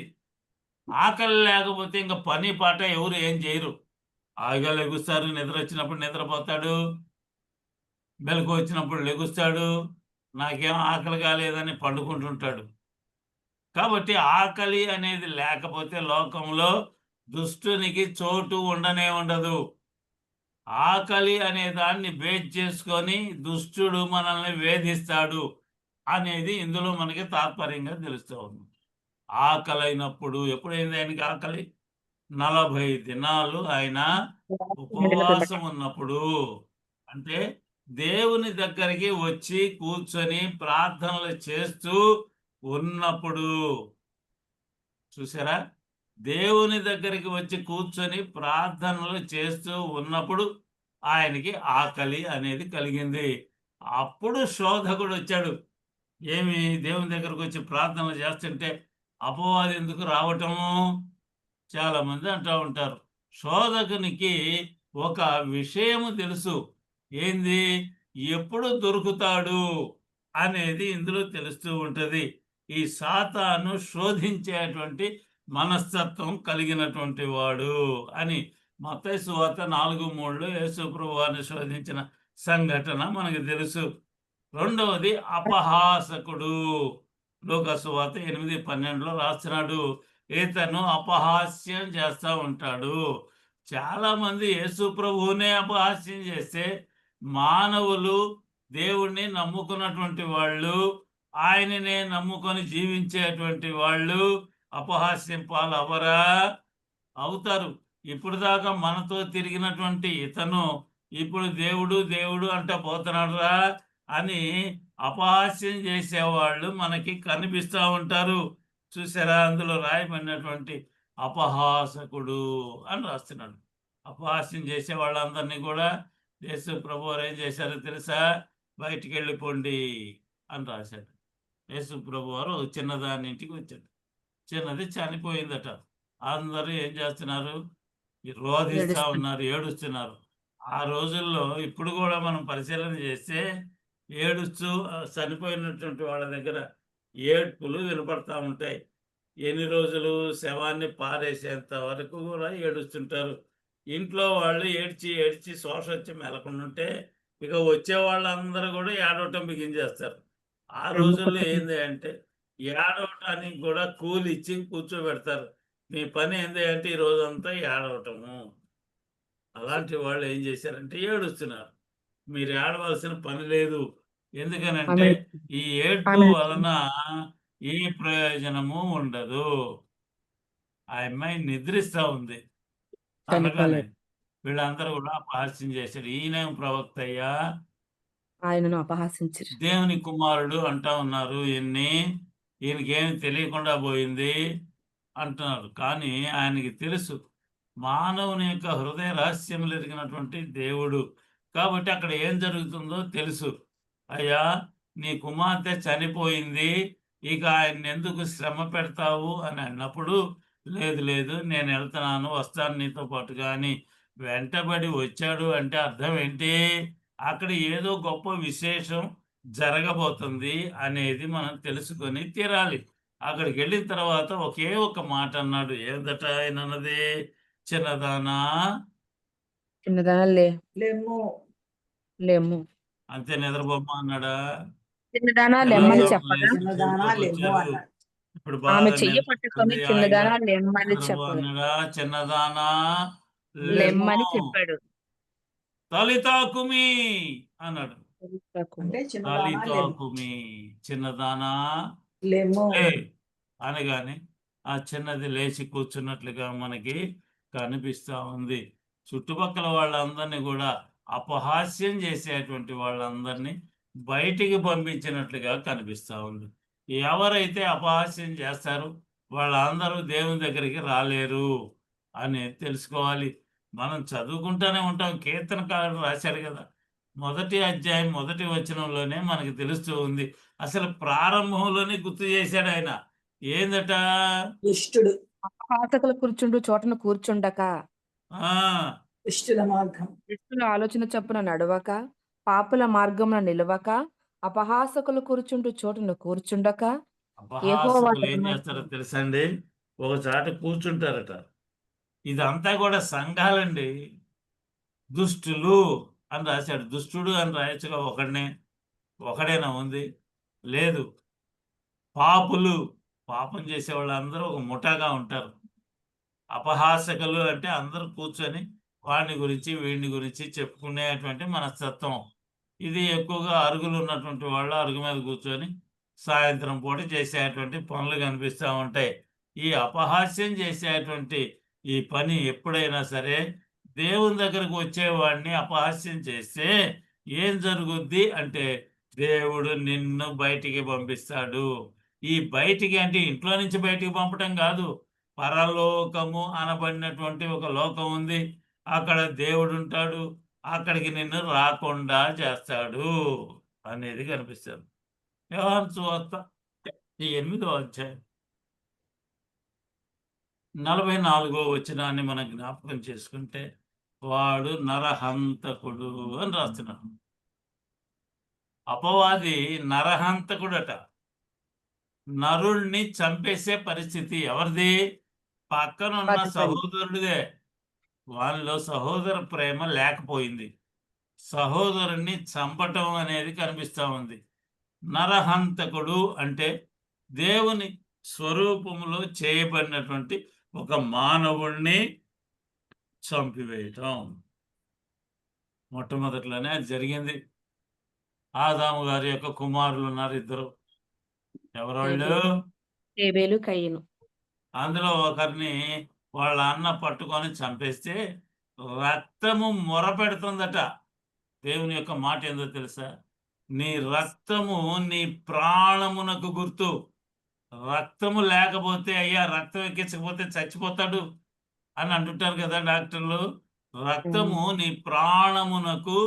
ఆకలి లేకపోతే ఇంకా పని పాట ఎవరు ఏం చేయరు. హాయిగా లెగుస్తారు, నిద్ర వచ్చినప్పుడు నిద్రపోతాడు, మెలకు వచ్చినప్పుడు లెగుస్తాడు, నాకేం ఆకలి కాలేదని పండుకుంటుంటాడు. కాబట్టి ఆకలి అనేది లేకపోతే లోకంలో దుష్టునికి చోటు ఉండనే ఉండదు. ఆకలి అనే దాన్ని బేస్ చేసుకొని దుష్టుడు మనల్ని వేధిస్తాడు అనేది ఇందులో మనకి తాత్పర్యంగా తెలుస్తూ ఉంది. ఆకలి అయినప్పుడు ఎప్పుడైంది ఆయనకి ఆకలి? 40 దినాలు ఆయన ఉపవాసం ఉన్నప్పుడు, అంటే దేవుని దగ్గరికి వచ్చి కూర్చొని ప్రార్థనలు చేస్తూ ఉన్నప్పుడు. చూసారా? దేవుని దగ్గరికి వచ్చి కూర్చొని ప్రార్థనలు చేస్తూ ఉన్నప్పుడు ఆయనకి ఆకలి అనేది కలిగింది. అప్పుడు శోధకుడు వచ్చాడు. ఏమి దేవుని దగ్గరకు వచ్చి ప్రార్థనలు చేస్తుంటే అపవాది ఎందుకు రావటము? చాలా మంది అంటూ ఉంటారు. శోధకునికి ఒక విషయము తెలుసు. ఏంది? ఎప్పుడు దొరుకుతాడు అనేది ఇందులో తెలుస్తూ ఉంటది. ఈ సాతాను శోధించేటువంటి మనస్తత్వం కలిగినటువంటి వాడు అని మత్తయి సువార్త 4:3లో యేసు ప్రభువుని శోధించిన సంఘటన మనకు తెలుసు. రెండవది అపహాసకుడు. లూకా సువార్త 8:12లో రాస్తున్నాడు. ఇతను అపహాస్యం చేస్తూ ఉంటాడు. చాలా మంది యేసు ప్రభువునే అపహాస్యం చేస్తే మానవులు దేవుణ్ణి నమ్ముకున్నటువంటి వాళ్ళు, ఆయననే నమ్ముకొని జీవించేటువంటి వాళ్ళు అపహాస్యం పాలు అవరా? అవుతారు. ఇప్పుడు దాకా మనతో తిరిగినటువంటి ఇతను ఇప్పుడు దేవుడు దేవుడు అంట పోతున్నాడురా అని అపహాస్యం చేసేవాళ్ళు మనకి కనిపిస్తూ ఉంటారు. చూసారా? అందులో రాయబడినటువంటి అపహాసకుడు అని రాస్తున్నాడు. అపహాస్యం చేసే వాళ్ళందరినీ కూడా యేసు ప్రభువారు ఏం చేశారో తెలుసా? బయటికి వెళ్ళిపోండి అని రాశాడు. యేసు ప్రభువారు చిన్నదాని ఇంటికి వచ్చాడు. చిన్నది చనిపోయిందట. అందరూ ఏం చేస్తున్నారు? రోధిస్తూ ఉన్నారు, ఏడుస్తున్నారు. ఆ రోజుల్లో ఇప్పుడు కూడా మనం పరిశీలన చేస్తే ఏడుస్తూ చనిపోయినటువంటి వాళ్ళ దగ్గర ఏడ్పులు వినపడతా ఉంటాయి. ఎన్ని రోజులు? శవాన్ని పారేసేంత వరకు కూడా ఏడుస్తుంటారు. ఇంట్లో వాళ్ళు ఏడ్చి ఏడ్చి శోష వచ్చి మెలకుంటుంటే ఇక వచ్చే వాళ్ళందరూ కూడా ఏడవటం బిగించేస్తారు. ఆ రోజుల్లో ఏంది అంటే ఏడవటానికి కూడా కూలి ఇచ్చి కూర్చోబెడతారు. మీ పని ఏంది అంటే ఈ రోజంతా ఏడవటము. అలాంటి వాళ్ళు ఏం చేశారంటే ఏడుస్తున్నారు. మీరు ఏడవలసిన పని లేదు. ఎందుకనంటే ఈ ఏడ్పు వలన ఏ ప్రయోజనము ఉండదు. ఆ అమ్మాయి నిద్రిస్తా ఉంది. అనగానే వీళ్ళందరూ కూడా అపహాస్యం చేశారు. ఈయనేం ప్రవక్త అయ్యా, ఆయనను అపహాసించారు. దేవుని కుమారుడు అంటా ఉన్నారు. ఈయనకేమి తెలియకుండా పోయింది అంటున్నారు. కానీ ఆయనకి తెలుసు మానవుని యొక్క హృదయ రహస్యములు ఎరిగినటువంటి దేవుడు. కాబట్టి అక్కడ ఏం జరుగుతుందో తెలుసు. అయ్యా, నీ కుమార్తె చనిపోయింది, ఇక ఆయన ఎందుకు శ్రమ పెడతావు అని అన్నప్పుడు, లేదు లేదు నేను వెళ్తున్నాను, వస్తాను నీతో పాటు. కానీ వెంటబడి వచ్చాడు అంటే అర్థం ఏంటి? అక్కడ ఏదో గొప్ప విశేషం జరగబోతుంది అనేది మనం తెలుసుకొని తీరాలి. అక్కడికి వెళ్ళిన తర్వాత ఒకే ఒక మాట అన్నాడు. ఏందట ఆయన అన్నది? చిన్నదానా చిన్నదానా లేము. అంతే, నిద్రబొమ్మ అన్నాడా? చిన్నదానా లెమ్మని చెప్పగా ఇప్పుడు ఆమె బాగా చెయ్యి పట్టుకొని చిన్నదానా లెమ్మని చెప్పగా అన్నాడా? చిన్నదానా లెమ్మని చెప్పాడు. తలితాకుమి అన్నాడు. తలితాకుమి, చిన్నదానా లే అనగానే ఆ చిన్నది లేచి కూర్చున్నట్లుగా మనకి కనిపిస్తా ఉంది. చుట్టుపక్కల వాళ్ళందరినీ కూడా అపహాస్యం చేసేటువంటి వాళ్ళందరినీ బయటికి పంపించినట్లుగా కనిపిస్తా ఉంది. ఎవరైతే అపహాస్యం చేస్తారో వాళ్ళందరూ దేవుని దగ్గరికి రాలేరు అని తెలుసుకోవాలి. మనం చదువుకుంటూనే ఉంటాం. కీర్తనకారుడు రాశాడు కదా, 1వ అధ్యాయం 1వ వచనంలోనే మనకి తెలుస్తూ ఉంది. అసలు ప్రారంభంలోనే గుర్తు చేశాడు ఆయన. ఏందట? దుష్టుడు అపహాసకులు కూర్చుండు చోటను కూర్చుండక, దుష్టుల మార్గం దుష్టుల ఆలోచన చొప్పున నడవక, పాపుల మార్గమున నిలవక, అపహాసకులు కూర్చుండు చోటును కూర్చుండక, అపహాసకులు ఏం చేస్తారో తెలుసండి? ఒక చాట కూర్చుంటారట. ఇదంతా కూడా సంఘాలండి. దుష్టులు అని రాశాడు. దుష్టుడు అని రాయచ్చుగా ఒకడేనా ఉంది? లేదు. పాపులు, పాపం చేసే వాళ్ళందరూ ఒక ముఠాగా ఉంటారు. అపహాసకులు అంటే అందరూ కూర్చొని వాడిని గురించి వీడిని గురించి చెప్పుకునేటువంటి మనస్తత్వం. ఇది ఎక్కువగా అరుగులు ఉన్నటువంటి వాళ్ళు అరుగు మీద కూర్చొని సాయంత్రం పూట చేసేటువంటి పనులు కనిపిస్తూ ఉంటాయి. ఈ అపహాస్యం చేసేటువంటి ఈ పని ఎప్పుడైనా సరే దేవుని దగ్గరకు వచ్చేవాడిని అపహాస్యం చేస్తే ఏం జరుగుద్ది అంటే దేవుడు నిన్ను బయటికి పంపిస్తాడు. ఈ బయటికి అంటే ఇంట్లో నుంచి బయటికి పంపటం కాదు, పరలోకము అనబడినటువంటి ఒక లోకం ఉంది. అక్కడ దేవుడు ఉంటాడు, అక్కడికి నిన్ను రాకుండా చేస్తాడు అనేది కనిపిస్తుంది. యోహాను సువార్త 8వ అధ్యాయం 44వ వచనాన్ని మనం జ్ఞాపకం చేసుకుంటే వాడు నరహంతకుడు అని రాస్తున్నాడు. అపవాది నరహంతకుడట. నరుణ్ణి చంపేసే పరిస్థితి ఎవరిది? పక్కనున్న సహోదరుడిదే. వాళ్ళలో సహోదర ప్రేమ లేకపోయింది. సహోదరుణ్ణి చంపటం అనేది కనిపిస్తూ ఉంది. నరహంతకుడు అంటే దేవుని స్వరూపములో చేయబడినటువంటి ఒక మానవుణ్ణి చంపివేయటం. మొట్టమొదట్లోనే అది జరిగింది. ఆదాము గారి యొక్క కుమారులు ఉన్నారు, ఇద్దరు. ఎవరోళ్ళు? హేబేలు, కయీను. అందులో ఒకరిని వాళ్ళ అన్న పట్టుకొని చంపేస్తే రక్తము మొరపెడుతుందట. దేవుని యొక్క మాట ఏందో తెలుసా? నీ రక్తము నీ ప్రాణమునకు గుర్తు. రక్తము లేకపోతే అయ్యా రక్తం ఎక్కించకపోతే చచ్చిపోతాడు అని అంటుంటారు కదా డాక్టర్లు. రక్తము నీ ప్రాణమునకు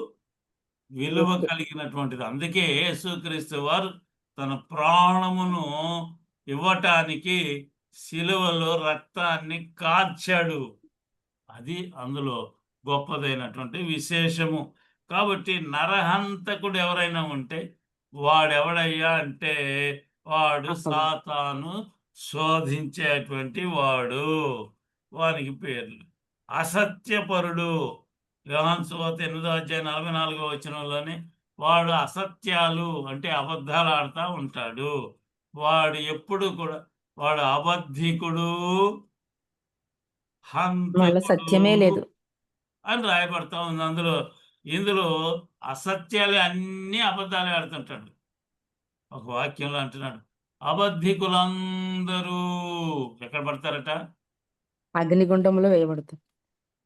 విలువ కలిగినటువంటిది. అందుకే యేసుక్రీస్తు వారు తన ప్రాణమును ఇవ్వటానికి శిలువలో రక్తాన్ని కార్చాడు. అది అందులో గొప్పదైనటువంటి విశేషము. కాబట్టి నరహంతకుడు ఎవరైనా ఉంటే వాడెవడయ్యా అంటే వాడు సాతాను శోధించేటువంటి వాడు. వానికి పేర్లు అసత్యపరుడు. యోహాను సువార్త 8వ అధ్యాయం 44వ వచనంలోనే వాడు అసత్యాలు అంటే అబద్ధాలు ఆడుతూ ఉంటాడు. వాడు ఎప్పుడు కూడా వాడు అబద్ధికుడు, సత్యమే లేదు అని రాయబడతా ఉంది. ఇందులో అసత్యాలు అన్ని అబద్ధాలే ఆడుతుంటాడు. ఒక వాక్యంలో అంటున్నాడు, అబద్ధికులందరూ ఎక్కడ పడతారట? అగ్నిగుండంలో వేయబడతారు.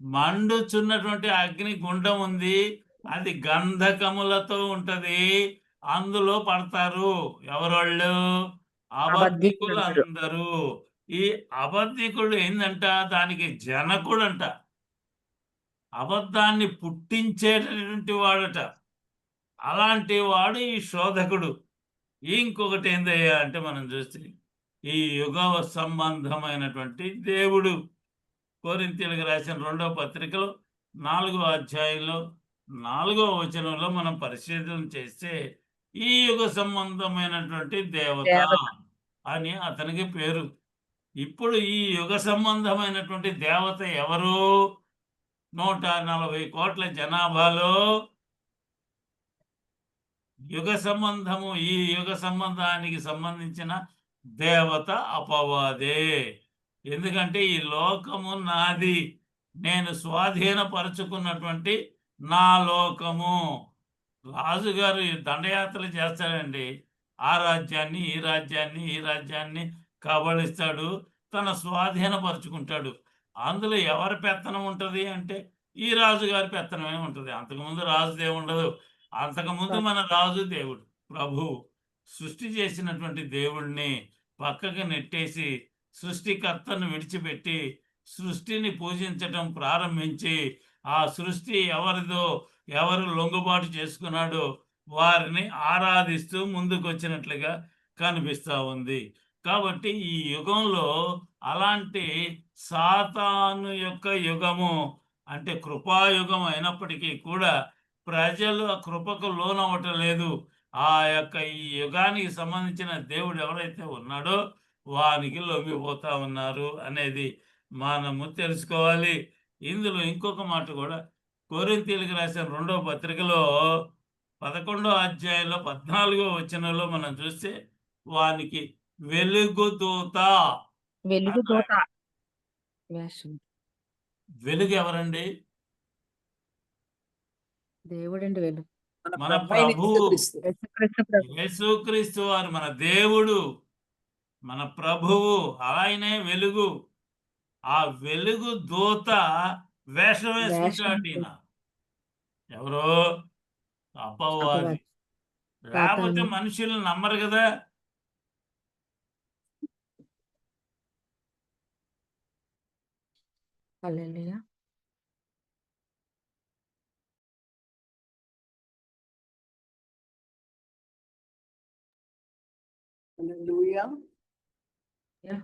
మండుచున్నటువంటి అగ్ని గుండం ఉంది, అది గంధకములతో ఉంటది, అందులో పడతారు. ఎవరోళ్ళు? అబద్ధికులందరూ. ఈ అబద్ధికుడు ఏందంట? దానికి జనకుడంట, అబద్ధాన్ని పుట్టించేటటువంటి వాడట. అలాంటి వాడు ఈ శోధకుడు. ఇంకొకటి ఏందయ్యా అంటే మనం చూస్తే ఈ యుగ సంబంధమైనటువంటి దేవుడు. కొరింథీయులకు రాసిన 2వ పత్రికలో 4వ అధ్యాయంలో 4వ వచనంలో మనం పరిశీలన చేస్తే ఈ యుగ సంబంధమైనటువంటి దేవత అని అతనికి పేరు. ఇప్పుడు ఈ యుగ సంబంధమైనటువంటి దేవత ఎవరు? 140 కోట్ల జనాభాలో యుగ సంబంధము, ఈ యుగ సంబంధానికి సంబంధించిన దేవత అపవాదే. ఎందుకంటే ఈ లోకము నాది, నేను స్వాధీనపరుచుకున్నటువంటి నా లోకము. రాజుగారు దండయాత్రలు చేస్తాడండి. ఆ రాజ్యాన్ని ఈ రాజ్యాన్ని ఈ రాజ్యాన్ని కబళిస్తాడు, తన స్వాధీనపరుచుకుంటాడు. అందులో ఎవరి పెత్తనం ఉంటుంది అంటే ఈ రాజుగారి పెత్తనమే ఉంటుంది. అంతకుముందు రాజుదే ఉండదు. అంతకుముందు మన రాజు దేవుడు, ప్రభు. సృష్టి చేసినటువంటి దేవుణ్ణి పక్కకి నెట్టేసి సృష్టికర్తను విడిచిపెట్టి సృష్టిని పూజించటం ప్రారంభించి ఆ సృష్టి ఎవరిదో, ఎవరు లొంగుబాటు చేసుకున్నాడో వారిని ఆరాధిస్తూ ముందుకు వచ్చినట్లుగా కనిపిస్తూ ఉంది. కాబట్టి ఈ యుగంలో అలాంటి సాతాను యొక్క యుగము అంటే కృపాయుగం అయినప్పటికీ కూడా ప్రజలు ఆ కృపకు లోనవ్వటం లేదు. ఆ యొక్క ఈ యుగానికి సంబంధించిన దేవుడు ఎవరైతే ఉన్నాడో వానికి లొంగిపోతా ఉన్నారు అనేది మనము తెలుసుకోవాలి. ఇందులో ఇంకొక మాట కూడా కొరింథీయులకు రాసిన 2వ పత్రికలో 11వ అధ్యాయంలో 14వ వచనంలో మనం చూస్తే వానికి వెలుగుదూత. వెలుగుదూత. వెలుగు ఎవరండి? దేవుడండి వెలుగు. మన ప్రభు అయిన ప్రభువు యేసుక్రీస్తు. యేసుక్రీస్తు ప్రభు. యేసుక్రీస్తు వారు మన దేవుడు, మన ప్రభువు, ఆయనే వెలుగు. ఆ వెలుగు దూత వేషం వేసుకుంటాడు ఈయన. ఎవరో అపవాది. అపవాది. లేకపోతే సాతాను. మనుషులు నమ్మరు కదా. హల్లెలూయా. హల్లెలూయా. యా.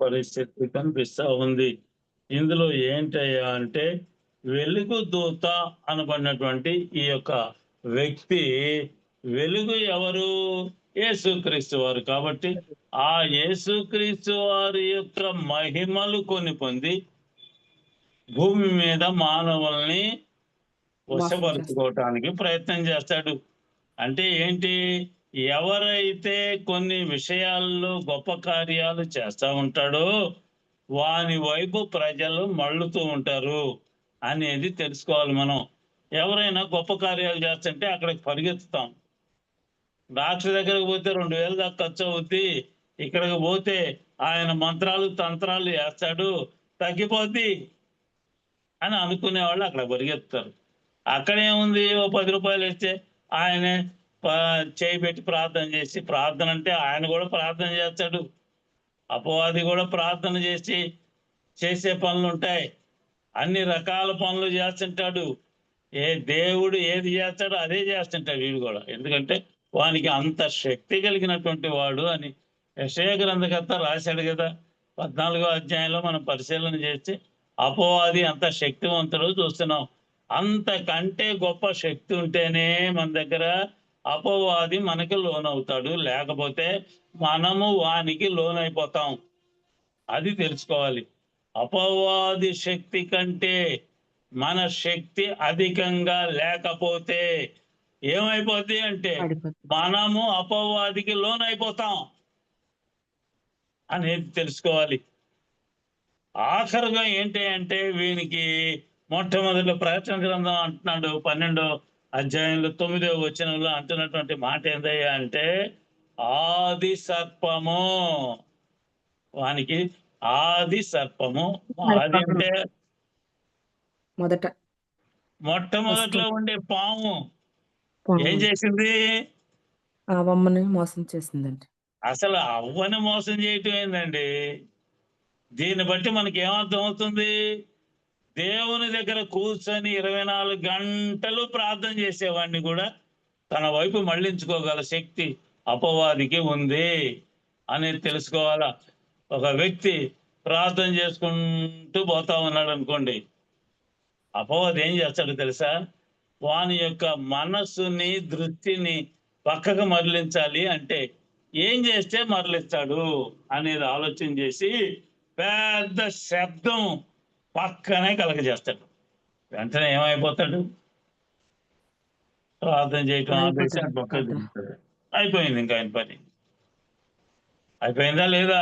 పరిస్థితి కనిపిస్తా ఉంది. ఇందులో ఏంటయ్యా అంటే వెలుగు దూత అనబడినటువంటి ఈ యొక్క వ్యక్తి, వెలుగు ఎవరు? యేసుక్రీస్తు వారు. కాబట్టి ఆ యేసుక్రీస్తు వారి యొక్క మహిమలు కొన్ని పొంది భూమి మీద మానవుల్ని వశపరుచుకోవటానికి ప్రయత్నం చేస్తాడు. అంటే ఏంటి? ఎవరైతే కొన్ని విషయాల్లో గొప్ప కార్యాలు చేస్తా ఉంటాడో వాని వైపు ప్రజలు మళ్ళుతూ ఉంటారు అనేది తెలుసుకోవాలి మనం. ఎవరైనా గొప్ప కార్యాలు చేస్తుంటే అక్కడికి పరిగెత్తుతాం. డాక్టర్ దగ్గరకు పోతే 2000 దాకా ఖర్చు అవుద్ది, ఇక్కడికి పోతే ఆయన మంత్రాలు తంత్రాలు వేస్తాడు, తగ్గిపోద్ది అని అనుకునే వాళ్ళు అక్కడ పరిగెత్తారు. అక్కడేముంది, ఓ 10 రూపాయలు ఇస్తే ఆయనే చేయి పెట్టి ప్రార్థన చేసి, ప్రార్థన అంటే ఆయన కూడా ప్రార్థన చేస్తాడు, అపవాది కూడా ప్రార్థన చేసి చేసే పనులు ఉంటాయి. అన్ని రకాల పనులు చేస్తుంటాడు. ఏ దేవుడు ఏది చేస్తాడో అదే చేస్తుంటాడు వీడు కూడా. ఎందుకంటే వానికి అంత శక్తి కలిగినటువంటి వాడు అని యెషయా గ్రంథకర్త రాశాడు కదా. 14వ అధ్యాయంలో మనం పరిశీలన చేస్తే అపవాది అంత శక్తివంతుడు చూస్తున్నాం. అంతకంటే గొప్ప శక్తి ఉంటేనే మన దగ్గర అపవాది మనకి లోనవుతాడు, లేకపోతే మనము వానికి లోనైపోతాం. అది తెలుసుకోవాలి. అపవాది శక్తి కంటే మన శక్తి అధికంగా లేకపోతే ఏమైపోద్ది అంటే మనము అపవాదికి లోనైపోతాం అనేది తెలుసుకోవాలి. ఆఖరుగా ఏంటి అంటే వీనికి మొట్టమొదటి ప్రకటన గ్రంథం అంటున్నాడు 12వ అధ్యాయంలో 9వ వచనంలో అంటున్నటువంటి మాట ఏందయ్యా అంటే ఆది సర్పము. వానికి ఆది సర్పము. ఆది అంటే మొట్టమొదట్లో ఉండే పాము ఏం చేసింది? అవ్వమ్మని మోసం చేసిందండి. అసలు అవ్వని మోసం చేయటం ఏందండి? దీన్ని బట్టి మనకి ఏమర్థం అవుతుంది? దేవుని దగ్గర కూర్చొని 24 గంటలు ప్రార్థన చేసేవాడిని కూడా తన వైపు మళ్ళించుకోగల శక్తి అపవాదికి ఉంది అనేది తెలుసుకోవాలా. ఒక వ్యక్తి ప్రార్థన చేసుకుంటూ పోతా ఉన్నాడు అనుకోండి, అపవాది ఏం చేస్తాడో తెలుసా? వాని యొక్క మనస్సుని దృష్టిని పక్కకు మరలించాలి అంటే ఏం చేస్తే మరలిస్తాడు అనేది ఆలోచన చేసి పెద్ద శబ్దం పక్కనే కలగజేస్తాడు. వెంటనే ఏమైపోతాడు? ప్రార్థన చేయటం ఆపేసి పక్కకు తిరుగుతాడు. అయిపోయింది ఇంకా ఆయన పని. అయిపోయిందా లేదా?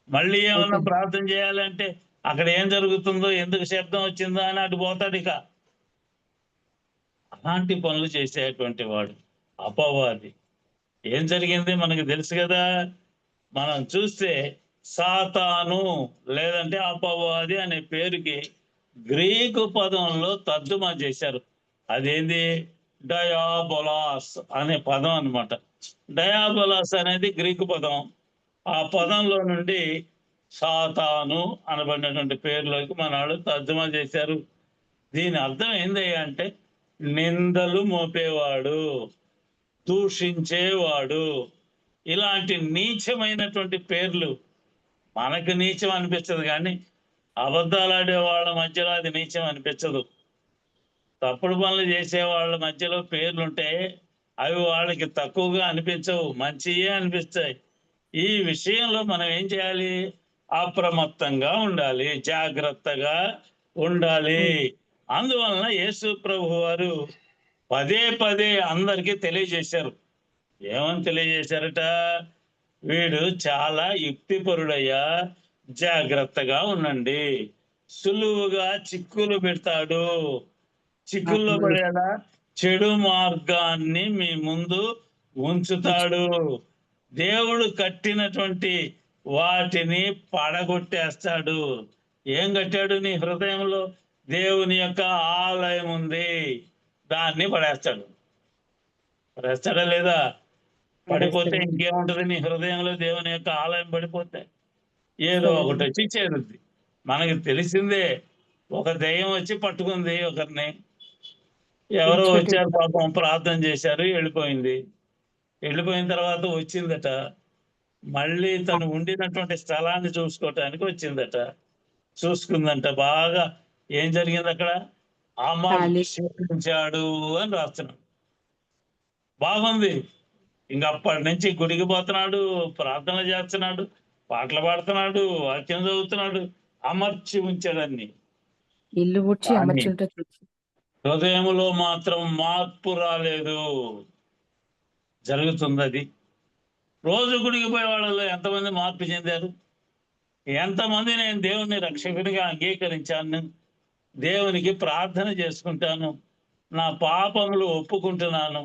మళ్ళీ ఏమన్నా ప్రార్థన చేయాలంటే అక్కడ ఏం జరుగుతుందో, ఎందుకు శబ్దం వచ్చిందో అని అటు పోతాడు. ఇక అలాంటి పనులు చేసేటువంటి వాడు అపవాది. ఏం జరిగింది మనకు తెలుసు కదా. మనం చూస్తే సాతాను లేదంటే అపవాది అనే పేరుకి గ్రీకు పదంలో తర్జుమా చేశారు. అదేంది? డయాబొలాస్ అనే పదం అన్నమాట. డయాబొలాస్ అనేది గ్రీకు పదం. ఆ పదంలో నుండి సాతాను అనబడినటువంటి పేరులోకి మనాడు తర్జుమా చేశారు. దీని అర్థం ఏందయ్యా అంటే నిందలు మోపేవాడు, దూషించేవాడు. ఇలాంటి నీచమైనటువంటి పేర్లు మనకు నీచం అనిపించదు, కానీ అబద్ధాలాడే వాళ్ళ మధ్యలో అది నీచం అనిపించదు. తప్పుడు పనులు చేసే వాళ్ళ మధ్యలో పేర్లుంటే అవి వాళ్ళకి తక్కువగా అనిపించవు, మంచియే అనిపిస్తాయి. ఈ విషయంలో మనం ఏం చేయాలి? అప్రమత్తంగా ఉండాలి, జాగ్రత్తగా ఉండాలి. అందువలన యేసు ప్రభు వారు పదే పదే అందరికీ తెలియజేశారు. ఏమని తెలియజేశారట? వీడు చాలా యుక్తిపరుడయ్యా, జాగ్రత్తగా ఉండండి. సులువుగా చిక్కులు పెడతాడు. చిక్కుల్లో పడేలా చెడు మార్గాన్ని మీ ముందు ఉంచుతాడు. దేవుడు కట్టినటువంటి వాటిని పడగొట్టేస్తాడు. ఏం కట్టాడు నీ హృదయంలో? దేవుని యొక్క ఆలయం ఉంది, దాన్ని పడేస్తాడు. పడేస్తాడా లేదా? పడిపోతే ఇంకేముంటది నీ హృదయంలో? దేవుని యొక్క ఆలయం పడిపోతే ఏదో ఒకటి వచ్చి చేరుద్ది. మనకి తెలిసిందే, ఒక దెయ్యం వచ్చి పట్టుకుంది ఒకరిని. ఎవరో వచ్చారు పాపం, ప్రార్థన చేశారు, వెళ్ళిపోయింది. వెళ్ళిపోయిన తర్వాత వచ్చిందట, మళ్ళీ తను ఉండినటువంటి స్థలాన్ని చూసుకోవటానికి వచ్చిందట. చూసుకుందంట బాగా. ఏం జరిగింది అక్కడ? అమర్చించాడు అని రాస్తున్నాడు. బాగుంది. ఇంక అప్పటి నుంచి గుడికి పోతున్నాడు, ప్రార్థన చేస్తున్నాడు, పాటలు పాడుతున్నాడు, వాక్యం చదువుతున్నాడు. అమర్చి ఉంచాడన్ని. ఇల్లు ఊడ్చి అమర్చి ఉంటే హృదయంలో మాత్రం మార్పు రాలేదు. జరుగుతుంది అది. రోజు గుడికి పోయే వాళ్ళలో ఎంతమంది మార్పు చెందారు? ఎంతమంది నేను దేవుణ్ణి రక్షకుడిగా అంగీకరించాను, దేవునికి ప్రార్థన చేసుకుంటాను, నా పాపములు ఒప్పుకుంటున్నాను,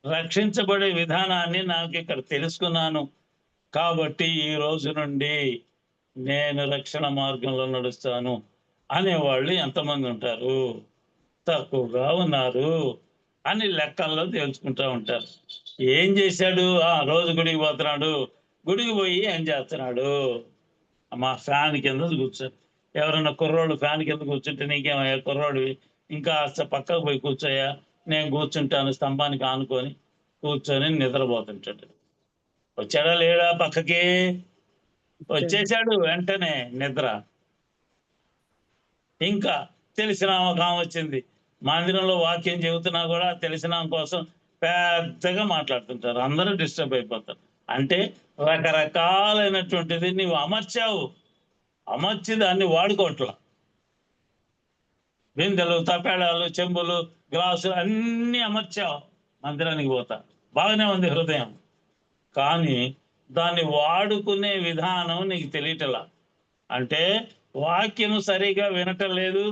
రక్షించబడే విధానాన్ని నాకు ఇక్కడ తెలుసుకున్నాను, కాబట్టి ఈ రోజు నుండి నేను రక్షణ మార్గంలో నడుస్తాను అనేవాళ్ళు ఎంతమంది ఉంటారు? తక్కువగా ఉన్నారు అని లెక్కల్లో తెలుసుకుంటూ ఉంటారు. ఏం చేశాడు? రోజు గుడికి పోతున్నాడు, గుడికి పోయి ఏం చేస్తున్నాడు? మా ఫ్యాన్ కింద కూర్చో. ఎవరన్నా కుర్రోళ్ళు ఫ్యాన్ కింద కూర్చుంటే నీకేమయ్యా కుర్రోడివి, ఇంకా పక్కకు పోయి కూర్చోయా, నేను కూర్చుంటాను స్తంభానికి ఆనుకొని కూర్చొని నిద్రపోతుంటాడు. వచ్చాడా లేడా? పక్కకి వచ్చేసాడు వెంటనే నిద్ర. ఇంకా తెలిసిన ఆమె వచ్చింది, మందిరంలో వాక్యం చెబుతున్నా కూడా తెలిసిన కోసం పెద్దగా మాట్లాడుతుంటారు, అందరూ డిస్టర్బ్ అయిపోతారు. అంటే రకరకాలైనటువంటిది నీవు అమర్చావు, అమర్చి దాన్ని వాడుకోవట్లా. బిందెలు, తపేడాలు, చెంబులు, గ్లాసులు అన్నీ అమర్చావు. మందిరానికి పోతా బాగానే ఉంది హృదయం, కానీ దాన్ని వాడుకునే విధానం నీకు తెలియటలా. అంటే వాక్యము సరిగా వినటం లేదు,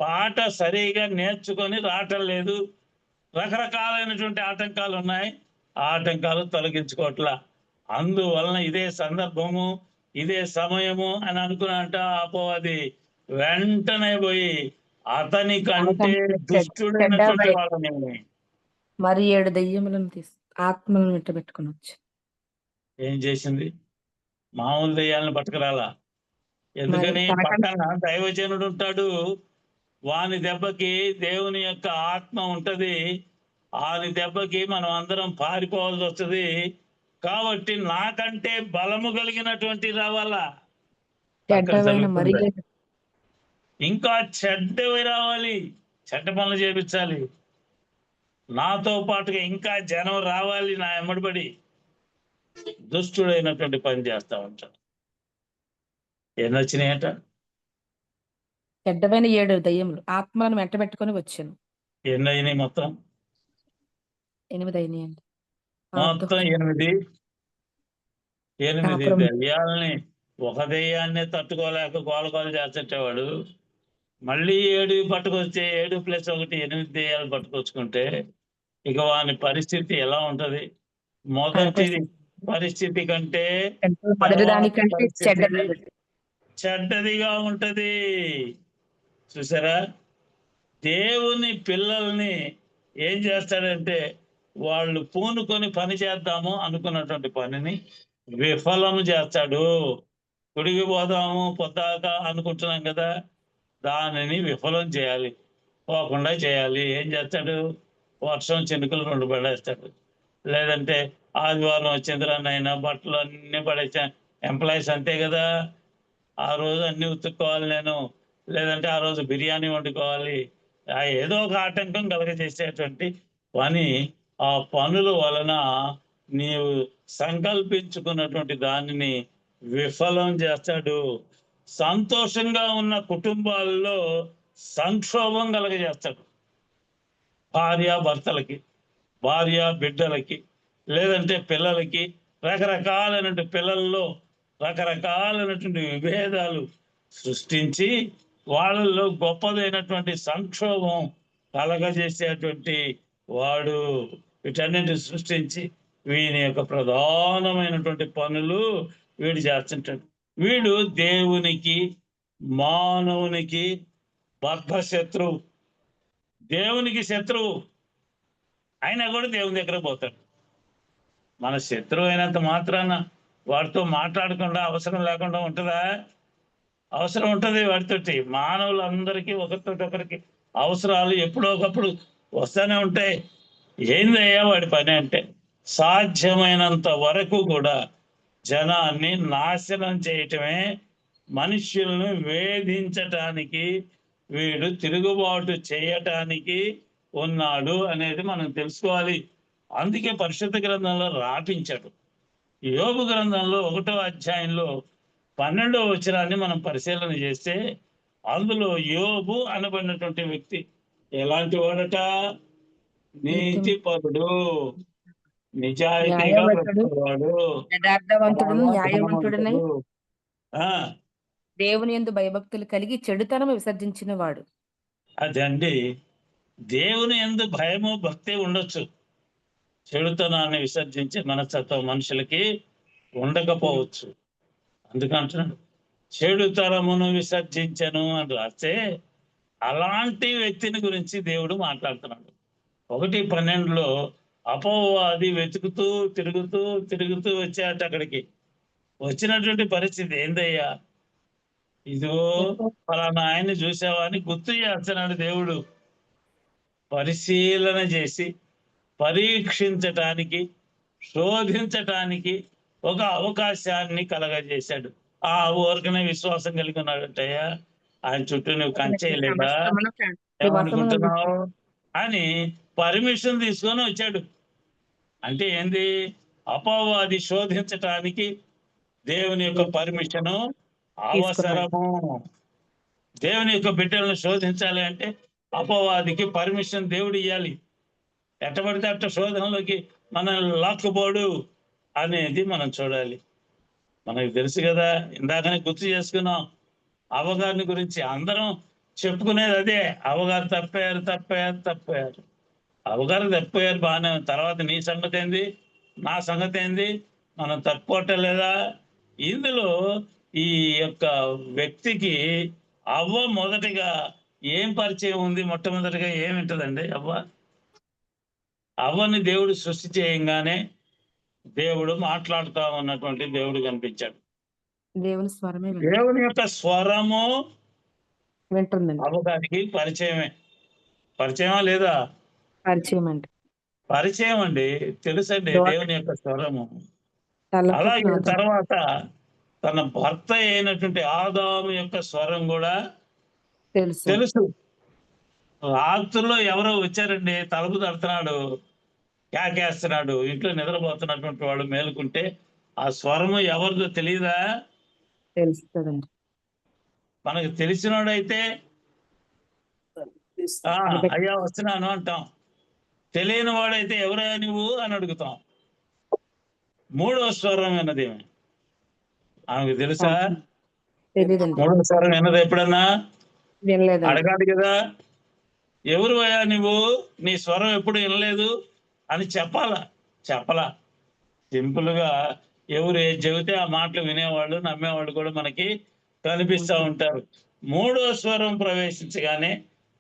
పాట సరిగా నేర్చుకొని రావటం లేదు, రకరకాలైనటువంటి ఆటంకాలు ఉన్నాయి. ఆ ఆటంకాలు తొలగించుకోవట్లా. అందువలన ఇదే సందర్భము, ఇదే సమయము అని అనుకున్నట అపవాది వెంటనే పోయి అతని కంటే దుష్టుడైనటువంటి వాళ్ళని మరి 7 దెయ్యములను ఆత్మలను వెంటబెట్టుకుని వచ్చి ఏం చేసింది? మామూలు దెయ్యాలను పట్టుకురాలా. ఎందుకని? పక్కన దైవజనుడు ఉంటాడు, వాని దెబ్బకి దేవుని యొక్క ఆత్మ ఉంటది, వాని దెబ్బకి మనం అందరం పారిపోవాల్సి వస్తుంది. కాబట్టి నాకంటే బలము కలిగినటువంటి రావాలా, ఇంకా చెడ్డవి రావాలి, చెడ్డ పనులు చేపించాలి, నాతో పాటుగా ఇంకా జనం రావాలి, నా ఎమ్మడిపడి దుష్టుడైనటువంటి పని చేస్తా ఉంటాడు. ఎన్నొచ్చినాయట? చెడ్డమైన 7 దయ్యములు ఆత్మలను వెంటబెట్టుకొని వచ్చాను. ఎన్నైనాయి మొత్తం? 8 అయినాయండి. మొత్తం 8 దెయ్యాలని, ఒక దెయ్యాన్ని తట్టుకోలేక గోలగోలు చేసేటవాడు మళ్ళీ 7 పట్టుకొస్తే 7 + 1 8 దెయ్యాలు పట్టుకొచ్చుకుంటే ఇక వాని పరిస్థితి ఎలా ఉంటది? మొదటి పరిస్థితి కంటే చెడ్డదిగా ఉంటది. చూసారా? దేవుని పిల్లల్ని ఏం చేస్తాడంటే వాళ్ళు పూనుకొని పని చేద్దాము అనుకున్నటువంటి పనిని విఫలము చేస్తాడు. గుడికి పోదాము పొద్దాక అనుకుంటున్నాం కదా, దానిని విఫలం చేయాలి, పోకుండా చేయాలి. ఏం చేస్తాడు? వర్షం చినుకులు 2 పడేస్తాడు. లేదంటే ఆదివారం వచ్చిందిరానైనా బట్టలు అన్నీ పడేసా. ఎంప్లాయీస్ అంతే కదా, ఆ రోజు అన్ని ఉతుక్కోవాలి నేను, లేదంటే ఆ రోజు బిర్యానీ వండుకోవాలి. ఏదో ఒక ఆటంకం కలగజేసేటువంటి పని, ఆ పనుల వలన నీవు సంకల్పించుకున్నటువంటి దానిని విఫలం చేస్తాడు. సంతోషంగా ఉన్న కుటుంబాల్లో సంక్షోభం కలగజేస్తాడు. భార్య భర్తలకి, భార్య బిడ్డలకి, లేదంటే పిల్లలకి, రకరకాలైనటువంటి పిల్లల్లో రకరకాలైనటువంటి విభేదాలు సృష్టించి వాళ్ళల్లో గొప్పదైనటువంటి సంక్షోభం కలగజేసేటువంటి వాడు. వీటన్నిటిని సృష్టించి వీని యొక్క ప్రధానమైనటువంటి పనులు వీడు చేస్తుంటాడు. వీడు దేవునికి మానవునికి బద్ధ శత్రువు, దేవునికి శత్రువు అయినా కూడా దేవుని దగ్గర పోతాడు. మన శత్రువు అయినంత మాత్రాన వాడితో మాట్లాడకుండా అవసరం లేకుండా ఉంటుందా? అవసరం ఉంటుంది వాడితోటి. మానవులందరికీ ఒకరితోటి ఒకరికి అవసరాలు ఎప్పుడో ఒకప్పుడు వస్తూనే ఉంటాయి. ఏందయ్యా వాడి పని అంటే సాధ్యమైనంత వరకు కూడా జనాన్ని నాశనం చేయటమే, మనుష్యులను వేధించటానికి, వీడు తిరుగుబాటు చేయటానికి ఉన్నాడు అనేది మనం తెలుసుకోవాలి. అందుకే పరిశుద్ధ గ్రంథంలో రాపించాడు. యోబు గ్రంథంలో 1వ అధ్యాయంలో 12వ వచనాన్ని మనం పరిశీలన చేస్తే అందులో యోబు అనబడినటువంటి వ్యక్తి ఎలాంటి వాడట? నీతిపరుడు, నిజాయితీగా బ్రతికేవాడు, యథార్థవంతుడును న్యాయవంతుడునై ఆ దేవుని యందు భయభక్తులు కలిగి చెడుతనము విసర్జించిన వాడు. అదండి, దేవుని యందు భయము భక్తి ఉండొచ్చు, చెడుతనాన్ని విసర్జించే మనస్తత్వం మనుషులకి ఉండకపోవచ్చు. అందుకంటున్నాడు చెడుతనమును విసర్జించను అని రాస్తే అలాంటి వ్యక్తిని గురించి దేవుడు మాట్లాడుతున్నాడు. 1:12లో అపవాది వెతుకుతూ తిరుగుతూ తిరుగుతూ వచ్చాట. అక్కడికి వచ్చినటువంటి పరిస్థితి ఏందయ్యా? ఇదో ఫలానా ఆయన్ని చూసావా అని గుర్తు చేస్తున్నాడు దేవుడు. పరిశీలన చేసి పరీక్షించటానికి, శోధించటానికి ఒక అవకాశాన్ని కలగజేశాడు. ఆ ఊరికనే విశ్వాసం కలిగి ఉన్నాడంటయ్యా, ఆయన చుట్టూ నువ్వు కంచేయలేదా, ఏమనుకుంటున్నావు అని పర్మిషన్ తీసుకొని వచ్చాడు. అంటే ఏంది? అపవాది శోధించటానికి దేవుని యొక్క పర్మిషను అవసరము. దేవుని యొక్క బిడ్డలను శోధించాలి అంటే అపవాదికి పర్మిషన్ దేవుడు ఇవ్వాలి. ఎట్టబడితే అట్ట శోధనలోకి మనల్ని లాక్కుపోడు అనేది మనం చూడాలి. మనకు తెలుసు కదా, ఇందాకనే గుర్తు చేసుకున్నాం అవ్వగారిని గురించి. అందరం చెప్పుకునేది అదే, అవ్వగారు తప్పారు తప్పారు తప్పారు. అవ్వగారు తప్పిపోయారు బాగానే, తర్వాత నీ సంగతి ఏంది, నా సంగతి ఏంది, మనం తప్పుకోవటం లేదా? ఇందులో ఈ యొక్క వ్యక్తికి అవ్వ మొదటిగా ఏం పరిచయం ఉంది? మొట్టమొదటిగా ఏమింటదండి అవ్వని దేవుడు సృష్టి చేయంగానే దేవుడు మాట్లాడుతా ఉన్నటువంటి దేవుడు కనిపించాడు. దేవుని స్వరమే దేవుని యొక్క స్వరము వింటుందండి. అవ్వగారికి పరిచయమే. పరిచయమా లేదా? పరిచయం అండి, తెలుసండి దేవుని యొక్క స్వరము. అలాగే తర్వాత తన భర్త అయినటువంటి ఆదాము యొక్క స్వరం కూడా తెలుసు. రాత్రుల్లో ఎవరో వచ్చారండి, తలుపు తడుతున్నాడు, కేకేస్తున్నాడు, ఇంట్లో నిద్రపోతున్నటువంటి వాడు మేలుకుంటే ఆ స్వరము ఎవరిదో తెలియదా? తెలుస్తుందండి. మనకు తెలిసినోడైతే అయ్యా వస్తున్నాను అంటాం. తెలియని వాడైతే ఎవరయ్యా నువ్వు అని అడుగుతాం. 3వ స్వరం విన్నది ఆమెకు తెలుసా? 3వ స్వరం విన్నది ఎప్పుడన్నా? అడగాలి కదా, ఎవరు అయ్యా నువ్వు, నీ స్వరం ఎప్పుడు వినలేదు అని చెప్పలా. సింపుల్ గా ఎవరు చెబితే ఆ మాటలు వినేవాళ్ళు నమ్మేవాళ్ళు కూడా మనకి కనిపిస్తూ ఉంటారు. 3వ స్వరం ప్రవేశించగానే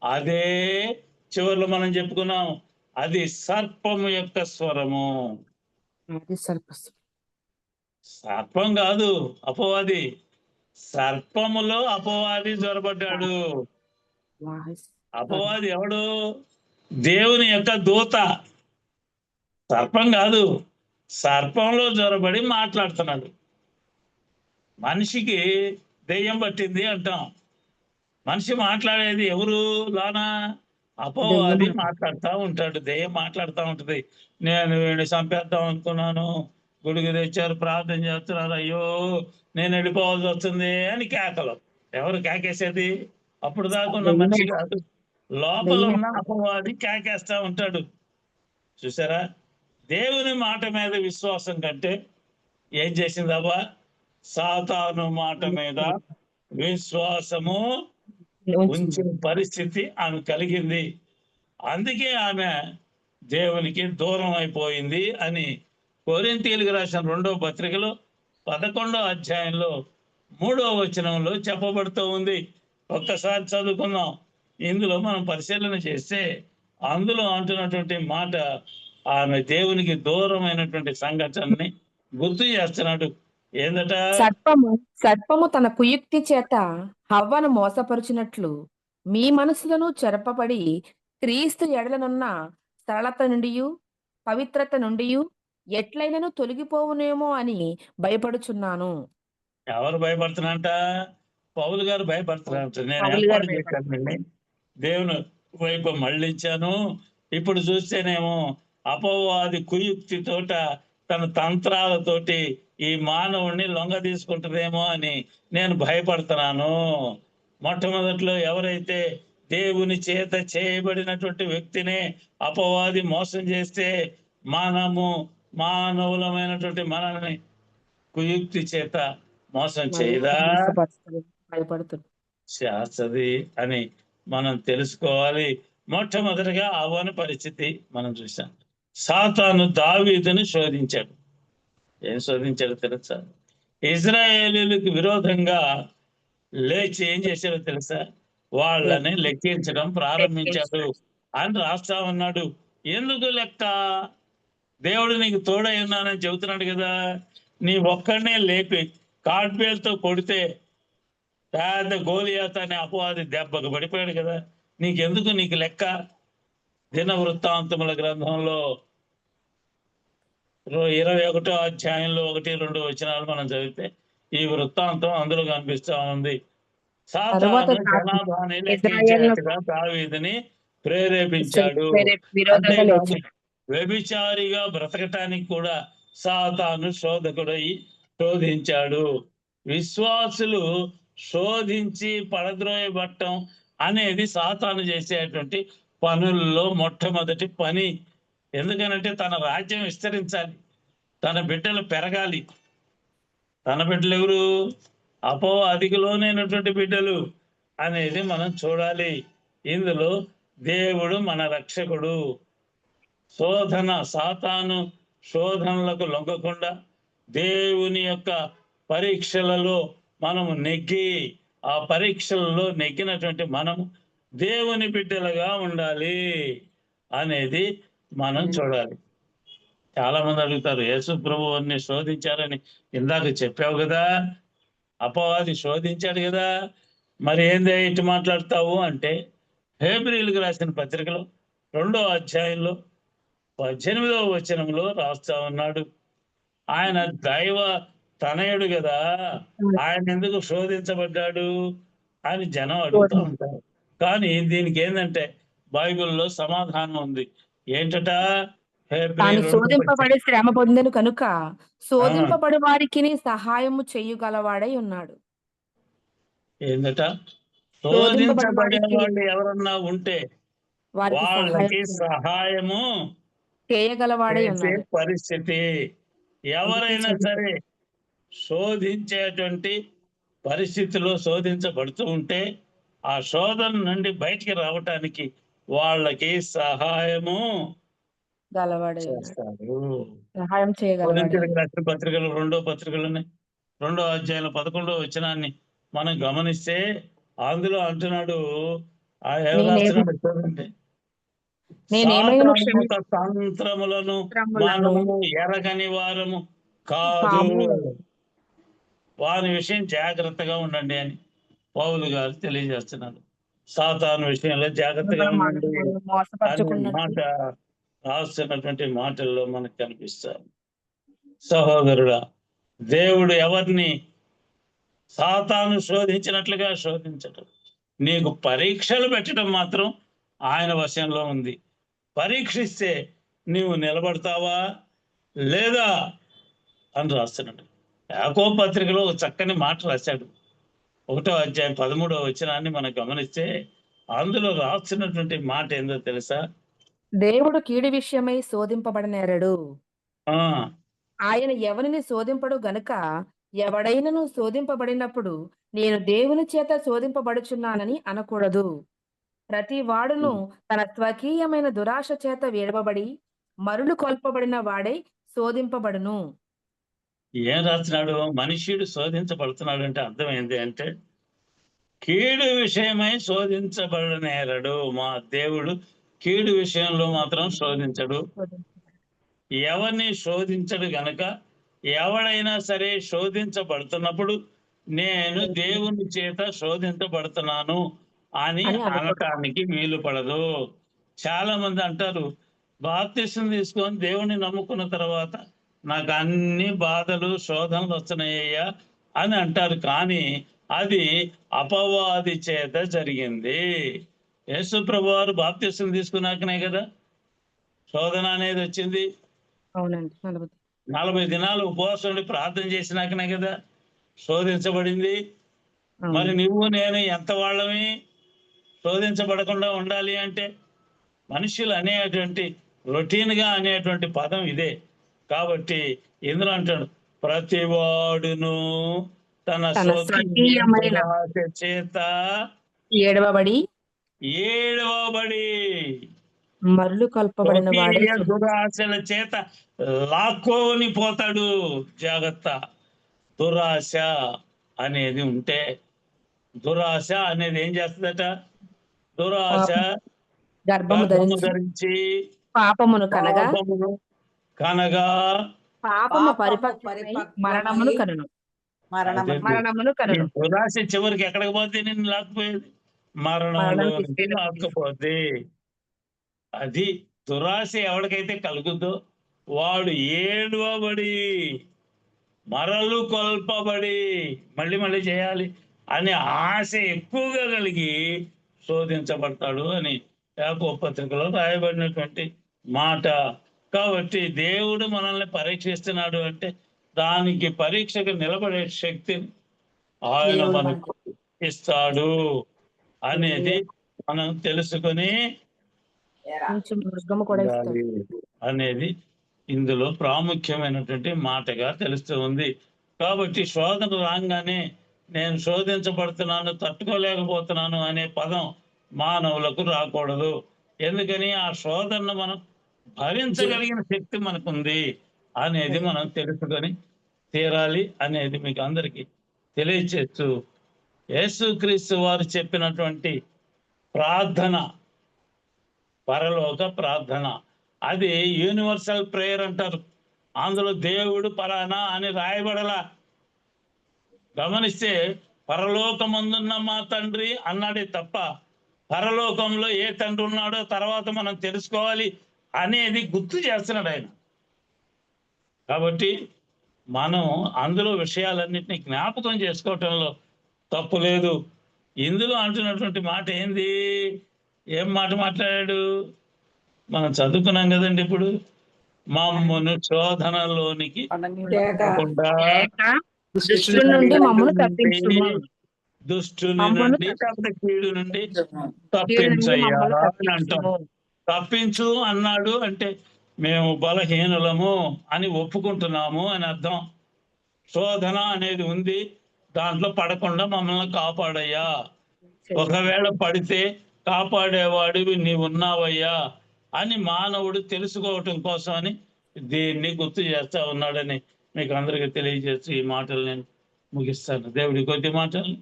అదే చివరిలో మనం చెప్పుకున్నాం, అది సర్పము యొక్క స్వరము. సర్పం కాదు అపవాది, సర్పములో అపవాది జొరబడ్డాడు. అపవాది ఎవడు? దేవుని యొక్క దూత. సర్పం కాదు, సర్పంలో జొరబడి మాట్లాడుతున్నాడు. మనిషికి దెయ్యం పట్టింది అంటాం. మనిషి మాట్లాడేది ఎవరు? లోన అపవాది మాట్లాడుతూ ఉంటాడు, దెయ్యం మాట్లాడుతూ ఉంటుంది. నేను వీడిని చంపేద్దాం అనుకున్నాను, గుడికి తెచ్చారు, ప్రార్థన చేస్తున్నారు, అయ్యో నేను వెళ్ళిపోవాల్సి వస్తుంది అని కేకలు. ఎవరు కేకేసేది? అప్పుడు దాకా ఉన్న మనిషి కాదు, లోపల ఉన్న అపవాది కేకేస్తా ఉంటాడు. చూసారా? దేవుని మాట మీద విశ్వాసం కంటే ఏం చేసిందవ్వా? సాతాను మాట మీద విశ్వాసము ఉంచిన పరిస్థితి ఆమె కలిగింది. అందుకే ఆమె దేవునికి దూరం అయిపోయింది అని కొరింథీయులకు రాసిన 2వ పత్రికలో 11వ అధ్యాయంలో 3వ వచనంలో చెప్పబడుతూ ఉంది. ఒక్కసారి చదువుకుందాం. ఇందులో మనం పరిశీలన చేస్తే అందులో అంటున్నటువంటి మాట ఆమె దేవునికి దూరమైనటువంటి సంఘటనని గుర్తు చేస్తున్నాడు. ఏందట? సర్పము తన కుయుక్తి చేత హవ్వను మోసపరుచినట్లు మీ మనసులను చెరపబడి క్రీస్తు ఎడలనున్న సరళత నుండి పవిత్రత నుండి ఎట్లయినను తొలగిపోవునేమో అని భయపడుచున్నాను. ఎవరు భయపడుతున్నారంట? పౌలు గారు భయపడుతున్నారంట. నేను పౌలు గారు ఏర్పాటు చేశానండి, దేవుని వైపు మళ్ళించాను. ఇప్పుడు చూస్తేనేమో అపవాది కుయుక్తి తోట తన తంత్రాలతోటి ఈ మానవుణ్ణి లొంగ తీసుకుంటుందేమో అని నేను భయపడుతున్నాను. మొట్టమొదట్లో ఎవరైతే దేవుని చేత చేయబడినటువంటి వ్యక్తినే అపవాది మోసం చేస్తే మానవులమైనటువంటి మనల్ని కుయుక్తి చేత మోసం చేయదా? చేస్తది అని మనం తెలుసుకోవాలి. మొట్టమొదటిగా అవ్వని పరిస్థితి మనం చూసాం. సాతాను దావీదుని శోధించాడు. ఏం శోధించాడో తెలుసా? ఇజ్రాయేలీలకు విరోధంగా లేచి ఏం చేశాడో తెలుసా? వాళ్ళని లెక్కించడం ప్రారంభించాడు అని రాస్తా ఉన్నాడు. ఎందుకు లెక్క? దేవుడు నీకు తోడై ఉన్నానని చెబుతున్నాడు కదా. నీ ఒక్కడనే లేపి కాట్బేల్తో కొడితే పెద్ద గోలియాత్ అనే అపవాది దెబ్బకు పడిపోయాడు కదా. నీకెందుకు? నీకు లెక్క? దిన వృత్తాంతముల గ్రంథంలో 21వ అధ్యాయంలో 1-2 వచనాలు మనం చదివితే ఈ వృత్తాంతం అందులో కనిపిస్తా ఉంది. సాతాను జనాభాని లెక్కించేట్టుగా దావీదుని ప్రేరేపించాడు. అంతేకాదు వ్యభిచారిగా బ్రతకటానికి కూడా సాతాను శోధకుడై శోధించాడు. విశ్వాసులు శోధించి పడద్రోయబట్టం అనేది సాతాను చేసేటువంటి పనుల్లో మొట్టమొదటి పని. ఎందుకనంటే తన రాజ్యం విస్తరించాలి, తన బిడ్డలు పెరగాలి. తన బిడ్డలు ఎవరు? అపవాదికిలోనైనటువంటి బిడ్డలు అనేది మనం చూడాలి. ఇందులో దేవుడు మన రక్షకుడు. సాతాను శోధనలకు లొంగకుండా దేవుని యొక్క పరీక్షలలో మనము నెగ్గి ఆ పరీక్షలలో నెగ్గినటువంటి మనము దేవుని బిడ్డలుగా ఉండాలి అనేది మనం చూడాలి. చాలా మంది అడుగుతారు, యేసు ప్రభువుని శోధించారని ఇందాక చెప్పావు కదా, అపవాది శోధించాడు కదా, మరి ఏంది ఇటు మాట్లాడతావు అంటే హెబ్రీయులకు రాసిన పత్రికలో 2వ అధ్యాయంలో 18వ వచనంలో రాస్తా ఉన్నాడు. ఆయన దైవ తనయుడు కదా, ఆయన ఎందుకు శోధించబడ్డాడు అని జనం అడుగుతూ ఉంటారు. కానీ దీనికి ఏంటంటే బైబిల్లో సమాధానం ఉంది. ఏంటట? శోధింపబడి శ్రమ పొందెను కనుక శోధింపబడి వారికి సహాయము చేయగలవాడై ఉన్నాడు. ఏందట? శోధించబడే వాళ్ళు ఎవరన్నా ఉంటే వాళ్ళకి సహాయము చేయగలవాడై ఉన్నాడు. పరిస్థితి. ఎవరైనా సరే శోధించేటువంటి పరిస్థితిలో శోధించబడుతూ ఉంటే ఆ శోధన నుండి బయటికి రావటానికి వాళ్ళకి సహాయము చేస్తారు. సహాయం చేయగలవాడు. పత్రికలు 2వ పత్రికలోనే 2వ అధ్యాయంలో 11వ వచనాన్ని మనం గమనిస్తే అందులో అంటున్నాడు, చూడండి, తంత్రములను మనము ఎరగని వారము కాదు, వారి విషయం జాగ్రత్తగా ఉండండి అని పౌలు గారు తెలియజేస్తున్నారు. సాతాను విషయంలో జాగ్రత్తగా ఉండండి అనే మాట రాస్తున్నటువంటి మాటల్లో మనకు కనిపిస్తారు. సహోదరుడా, దేవుడు ఎవరిని సాతాను శోధించినట్లుగా శోధించటం, నీకు పరీక్షలు పెట్టడం మాత్రం ఆయన వశంలో ఉంది. పరీక్షిస్తే నీవు నిలబడతావా లేదా అని రాస్తున్నాడు. యాకోబు పత్రికలో ఒక చక్కని మాట రాశాడు. 1వ అధ్యాయం 13వ వచనాన్ని మనం గమనిస్తే అందులో రాస్తున్నటువంటి మాట ఏందో తెలుసా? దేవుడు కీడు విషయమై శోధింపబడనేరడు. ఆయన ఎవరిని శోధింపడు గనుక ఎవడైనను శోధింపబడినప్పుడు నేను దేవుని చేత శోధింపబడుచున్నానని అనకూడదు. ప్రతి వాడును తన స్వకీయమైన దురాశ చేత వేడవబడి మరులు కొల్పబడిన వాడై శోధింపబడును. ఏం రాస్తున్నాడు? మనుష్యుడు శోధించబడుతున్నాడు అంటే అర్థం ఏంటి అంటే, కీడు విషయమై శోధించబడనేరడు. మా దేవుడు కీడు విషయంలో మాత్రం శోధించడు. ఎవరిని శోధించడు గనక ఎవడైనా సరే శోధించబడుతున్నప్పుడు నేను దేవుని చేత శోధించబడుతున్నాను అని అనటానికి వీలు పడదు. చాలా మంది అంటారు, బాప్తిసం తీసుకొని దేవుని నమ్ముకున్న తర్వాత నాకు అన్ని బాధలు శోధనలు వస్తున్నాయ్యా అని అంటారు. కానీ అది అపవాది చేత జరిగింది. యేసు ప్రభు వారు బాప్తిసం తీసుకున్నాకనే కదా శోధన అనేది వచ్చింది. అవునండి. 40 దినాలు ఉపవాసం ఉండి ప్రార్థన చేసినాకనే కదా శోధించబడింది. మరి నువ్వు నేను ఎంత వాళ్ళమి శోధించబడకుండా ఉండాలి అంటే, మనుషులు అనేటువంటి రొటీన్ గా అనేటువంటి పదం ఇదే. కాబట్టి ఇందులో అంటాడు, ప్రతివాడును తన స్వకీయమైన చేత ఏడవబడి మరులు కొల్పబడిన వాడే దురాశల చేత లాక్కోని పోతాడు. జాగ్రత్త. దురాశ అనేది ఉంటే, దురాశ అనేది ఏం చేస్తుందట? దురాశ గర్భము ధరించి పాపమును కనగా పాపము పరిపక్వమై మరణమును కనును. దురాశ చివరికి ఎక్కడికి పోతే నిన్ను లాక్కుపోయేది? మరణంలోకి లాక్కుపోద్ది. అది దురాశ ఎవరికైతే కలుగుద్దో వాడు ఏడవబడి మరలు కొల్పబడి మళ్ళీ చేయాలి అనే ఆశ ఎక్కువగా కలిగి శోధించబడతాడు అని యాకోబు పత్రికలో రాయబడినటువంటి మాట. కాబట్టి దేవుడు మనల్ని పరీక్షిస్తున్నాడు అంటే దానికి పరీక్షకు నిలబడే శక్తిని ఆయన మనకు ఇస్తాడు అనేది మనం తెలుసుకొని అనేది ఇందులో ప్రాముఖ్యమైనటువంటి మాటగా తెలుస్తూ ఉంది. కాబట్టి శోధన రాగానే నేను శోధించబడుతున్నాను, తట్టుకోలేకపోతున్నాను అనే పదం మానవులకు రాకూడదు. ఎందుకని ఆ శోధనను మనం భరించగలిగిన శక్తి మనకుంది అనేది మనం తెలుసుకొని తీరాలి అనేది మీకు అందరికీ తెలియచేస్తూ, యేసుక్రీస్తు వారు చెప్పినటువంటి ప్రార్థన, పరలోక ప్రార్థన, అది యూనివర్సల్ ప్రేయర్ అంటారు. అందులో దేవుడు పలానా అని రాయబడలా. గమనిస్తే పరలోకమందున్న మా తండ్రి అన్నాడే తప్ప పరలోకంలో ఏ తండ్రి ఉన్నాడో తర్వాత మనం తెలుసుకోవాలి అనేది గుర్తు చేస్తున్నాడు ఆయన. కాబట్టి మనం అందులో విషయాలన్నింటినీ జ్ఞాపకం చేసుకోవటంలో తప్పు లేదు. ఇందులో అంటున్నటువంటి మాట ఏంది? ఏం మాట మాట్లాడాడు? మనం చదువుకున్నాం కదండి. ఇప్పుడు మమ్మను శోధనలోనికి దుష్టుని నుండి కీడు నుండి తప్పించయ్యా అని అంటాం. తప్పించు అన్నాడు అంటే మేము బలహీనులము అని ఒప్పుకుంటున్నాము అని అర్థం. శోధన అనేది ఉంది, దాంట్లో పడకుండా మమ్మల్ని కాపాడయ్యా. ఒకవేళ పడితే కాపాడేవాడివి నీవు ఉన్నావయ్యా అని మానవుడు తెలుసుకోవటం కోసం అని దీన్ని గుర్తు చేస్తా ఉన్నాడని మీకు అందరికీ తెలియజేస్తూ ఈ మాటలు నేను ముగిస్తాను. దేవుడి కొద్ది మాటలు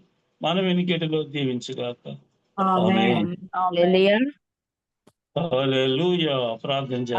మనం వినికిడిలో దీవించుగాక. ఆమేన్. హల్లెలూయా. హల్లెలూయా. ప్రార్థన